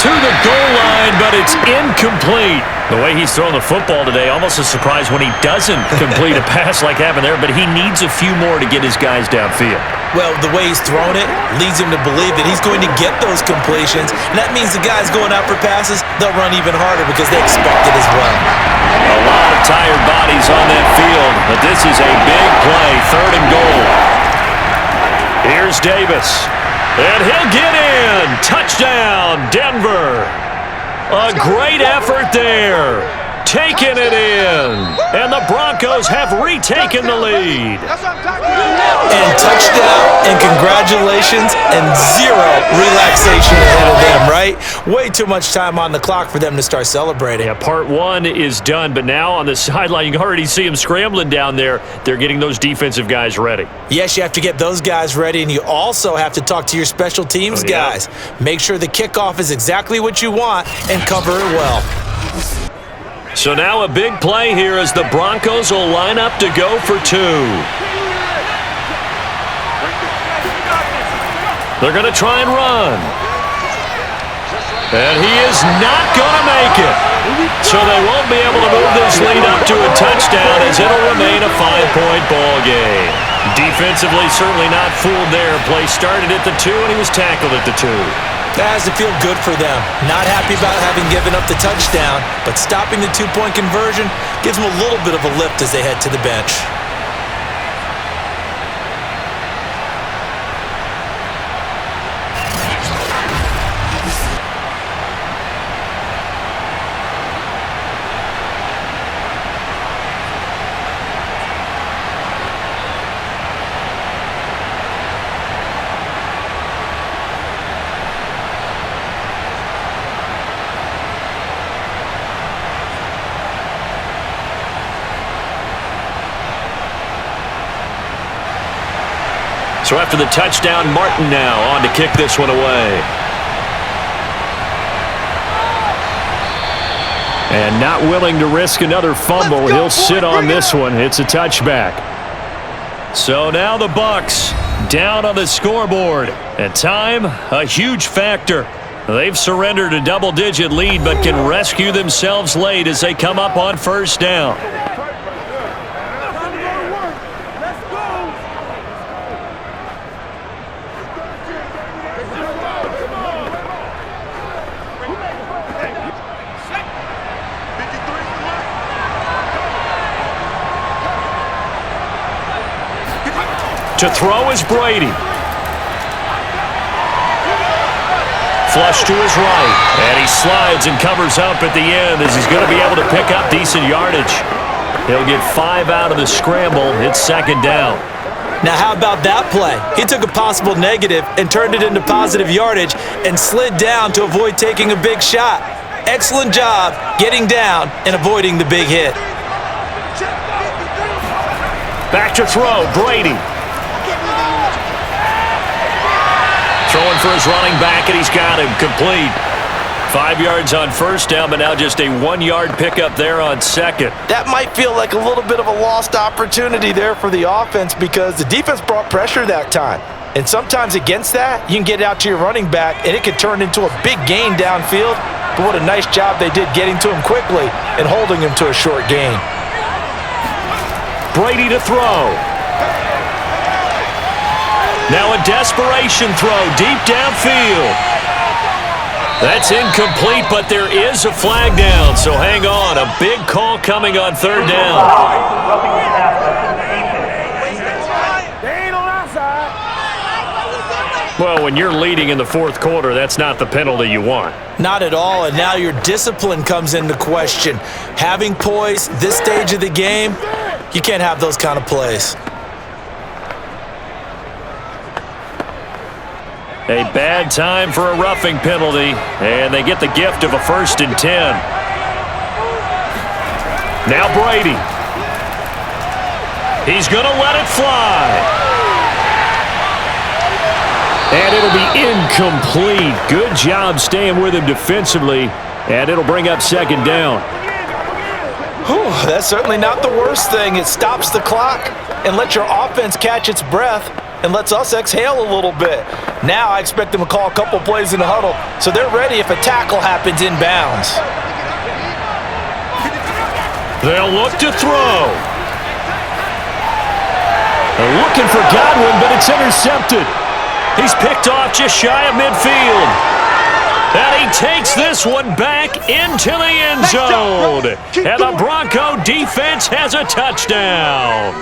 To the goal line, but it's incomplete. The way he's throwing the football today, almost a surprise when he doesn't complete a pass like happened there, but he needs a few more to get his guys downfield. Well, the way he's thrown it leads him to believe that he's going to get those completions, and that means the guys going out for passes, they'll run even harder because they expect it as well. A lot of tired bodies on that field, but this is a big play, 3rd and goal. Here's Davis. And he'll get in. Touchdown, Denver. A great effort there. Taking it in. And the Broncos have retaken the lead. And touchdown, and congratulations, and zero relaxation ahead of them, right? Way too much time on the clock for them to start celebrating. Yeah, part one is done, but now on the sideline, you can already see them scrambling down there. They're getting those defensive guys ready. Yes, you have to get those guys ready, and you also have to talk to your special teams guys. Make sure the kickoff is exactly what you want and cover it well. So now a big play here as the Broncos will line up to go for two. They're going to try and run. And he is not going to make it. So they won't be able to move this lead up to a touchdown as it'll remain a 5-point ball game. Defensively, certainly not fooled there. Play started at the 2, and he was tackled at the 2. That has to feel good for them. Not happy about having given up the touchdown, but stopping the 2-point conversion gives them a little bit of a lift as they head to the bench. So after the touchdown, Martin now on to kick this one away. And not willing to risk another fumble. He'll sit on this one. It's a touchback. So now the Bucs down on the scoreboard. At time, a huge factor. They've surrendered a double-digit lead but can rescue themselves late as they come up on first down. To throw is Brady. Flush to his right. And he slides and covers up at the end as he's going to be able to pick up decent yardage. He'll get 5 out of the scramble. It's second down. Now how about that play? He took a possible negative and turned it into positive yardage and slid down to avoid taking a big shot. Excellent job getting down and avoiding the big hit. Back to throw, Brady. Throwing for his running back, and he's got him complete. 5 yards on first down, but now just a 1-yard pickup there on second. That might feel like a little bit of a lost opportunity there for the offense because the defense brought pressure that time. And sometimes against that, you can get out to your running back, and it could turn into a big gain downfield. But what a nice job they did getting to him quickly and holding him to a short gain. Brady to throw. Now a desperation throw deep downfield. That's incomplete, but there is a flag down, so hang on. A big call coming on third down. Well, when you're leading in the fourth quarter, that's not the penalty you want. Not at all, and now your discipline comes into question. Having poise this stage of the game, you can't have those kind of plays. A bad time for a roughing penalty, and they get the gift of a 1st and 10. Now Brady. He's going to let it fly. And it'll be incomplete. Good job staying with him defensively, and it'll bring up second down. Whew, that's certainly not the worst thing. It stops the clock and lets your offense catch its breath and lets us exhale a little bit. Now I expect them to call a couple plays in the huddle so they're ready if a tackle happens inbounds. They'll look to throw. They're looking for Godwin, but it's intercepted. He's picked off just shy of midfield. And he takes this one back into the end zone. And the Bronco defense has a touchdown.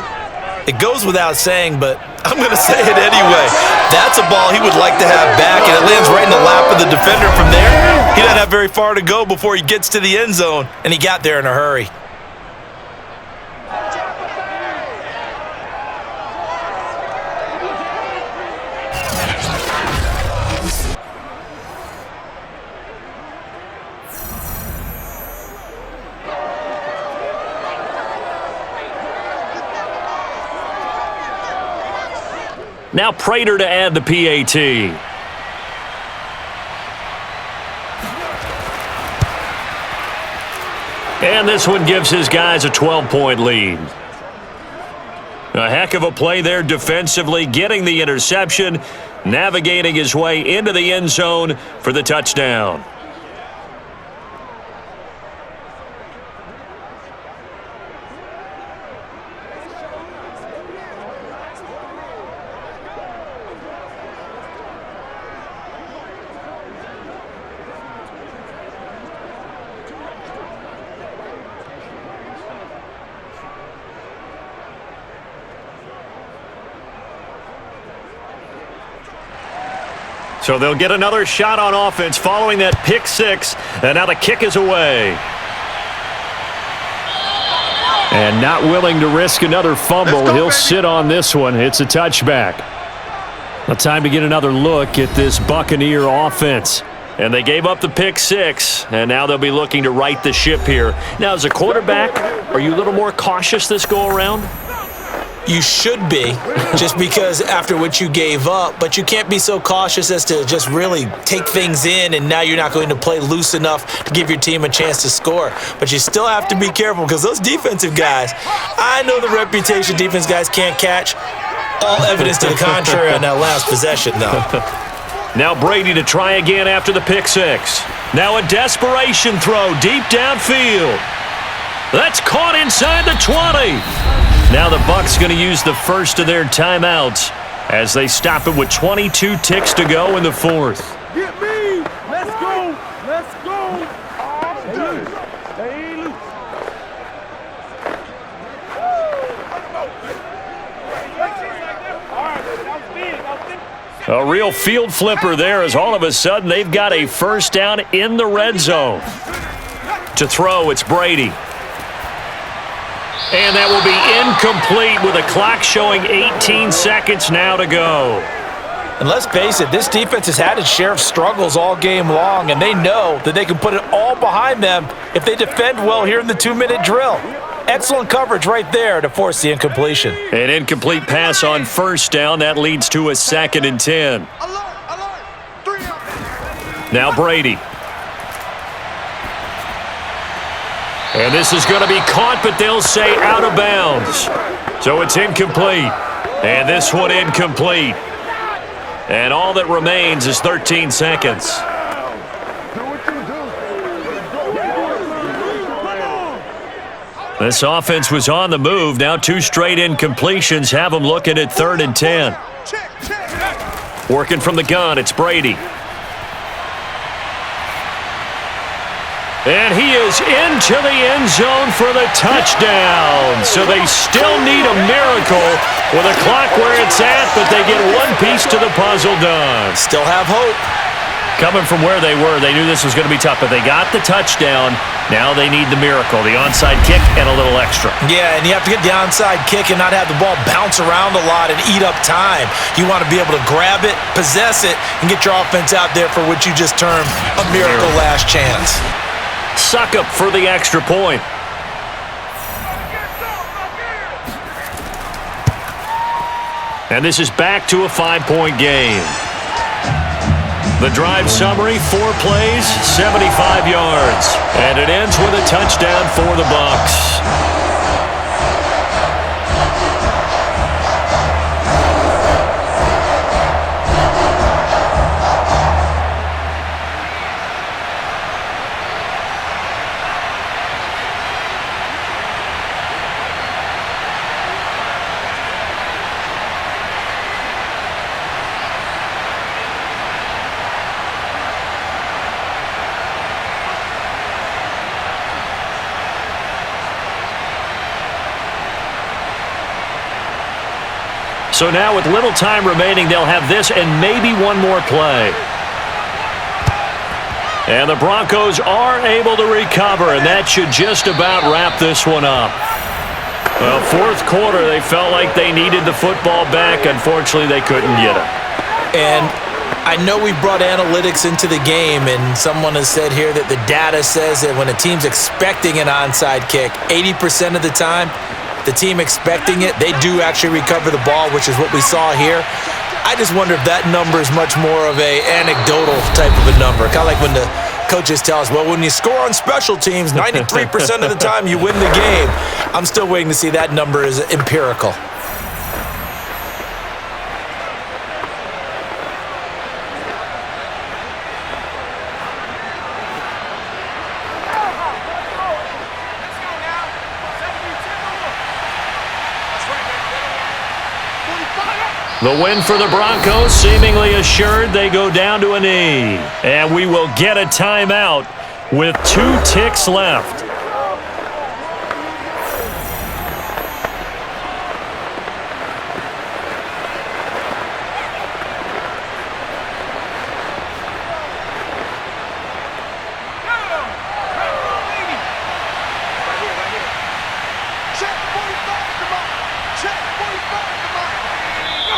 It goes without saying, but I'm going to say it anyway. That's a ball he would like to have back, and it lands right in the lap of the defender from there. He doesn't have very far to go before he gets to the end zone, and he got there in a hurry. Now Prater to add the PAT. And this one gives his guys a 12-point lead. A heck of a play there defensively, getting the interception, navigating his way into the end zone for the touchdown. So they'll get another shot on offense following that pick six, and now the kick is away. And not willing to risk another fumble, he'll sit on this one. It's a touchback. Now time to get another look at this Buccaneer offense. And they gave up the pick six, and now they'll be looking to right the ship here. Now, as a quarterback, are you a little more cautious this go-around? You should be, just because after what you gave up, but you can't be so cautious as to just really take things in, and now you're not going to play loose enough to give your team a chance to score. But you still have to be careful, because those defensive guys, I know the reputation defense guys can't catch. All evidence to the contrary on that last possession, though. Now Brady to try again after the pick six. Now a desperation throw deep downfield. That's caught inside the 20. Now the Bucs going to use the first of their timeouts as they stop it with 22 ticks to go in the fourth. Get me! Let's go! Let's go! Stay loose. A real field flipper there as all of a sudden they've got a first down in the red zone. To throw, it's Brady. And that will be incomplete with a clock showing 18 seconds now to go. And let's face it, this defense has had its share of struggles all game long, and they know that they can put it all behind them if they defend well here in the 2-minute drill. Excellent coverage right there to force the incompletion. An incomplete pass on first down. That leads to a 2nd and 10. Now Brady. And this is going to be caught, but they'll say out of bounds. So it's incomplete. And this one incomplete. And all that remains is 13 seconds. This offense was on the move. Now 2 straight incompletions have them looking at 3rd and 10. Working from the gun, it's Brady. And he is into the end zone for the touchdown. So they still need a miracle with a clock where it's at, but they get one piece to the puzzle done. Still have hope. Coming from where they were, they knew this was going to be tough, but they got the touchdown. Now they need the miracle, the onside kick and a little extra. Yeah, and you have to get the onside kick and not have the ball bounce around a lot and eat up time. You want to be able to grab it, possess it, and get your offense out there for what you just termed a miracle last chance. Suck up for the extra point. And this is back to a 5-point game. The drive summary, 4 plays, 75 yards. And it ends with a touchdown for the Bucs. So now with little time remaining, they'll have this and maybe one more play. And the Broncos are able to recover, and that should just about wrap this one up. Well, fourth quarter, they felt like they needed the football back. Unfortunately, they couldn't get it. And I know we brought analytics into the game, and someone has said here that the data says that when a team's expecting an onside kick, 80% of the time, the team expecting it, they do actually recover the ball, which is what we saw here. I just wonder if that number is much more of a anecdotal type of a number. Kind of like when the coaches tell us, well, when you score on special teams, 93% of the time you win the game. I'm still waiting to see that number is empirical. The win for the Broncos, seemingly assured. They go down to a knee. And we will get a timeout with 2 ticks left.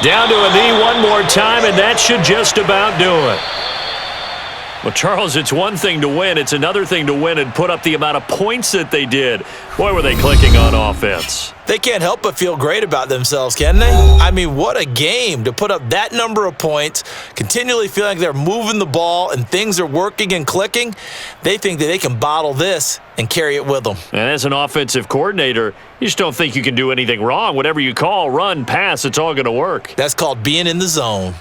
Down to a knee one more time, and that should just about do it. Well, Charles, it's one thing to win. It's another thing to win and put up the amount of points that they did. Boy, were they clicking on offense. They can't help but feel great about themselves, can they? I mean, what a game to put up that number of points, continually feeling like they're moving the ball and things are working and clicking. They think that they can bottle this and carry it with them. And as an offensive coordinator, you just don't think you can do anything wrong. Whatever you call, run, pass, it's all going to work. That's called being in the zone.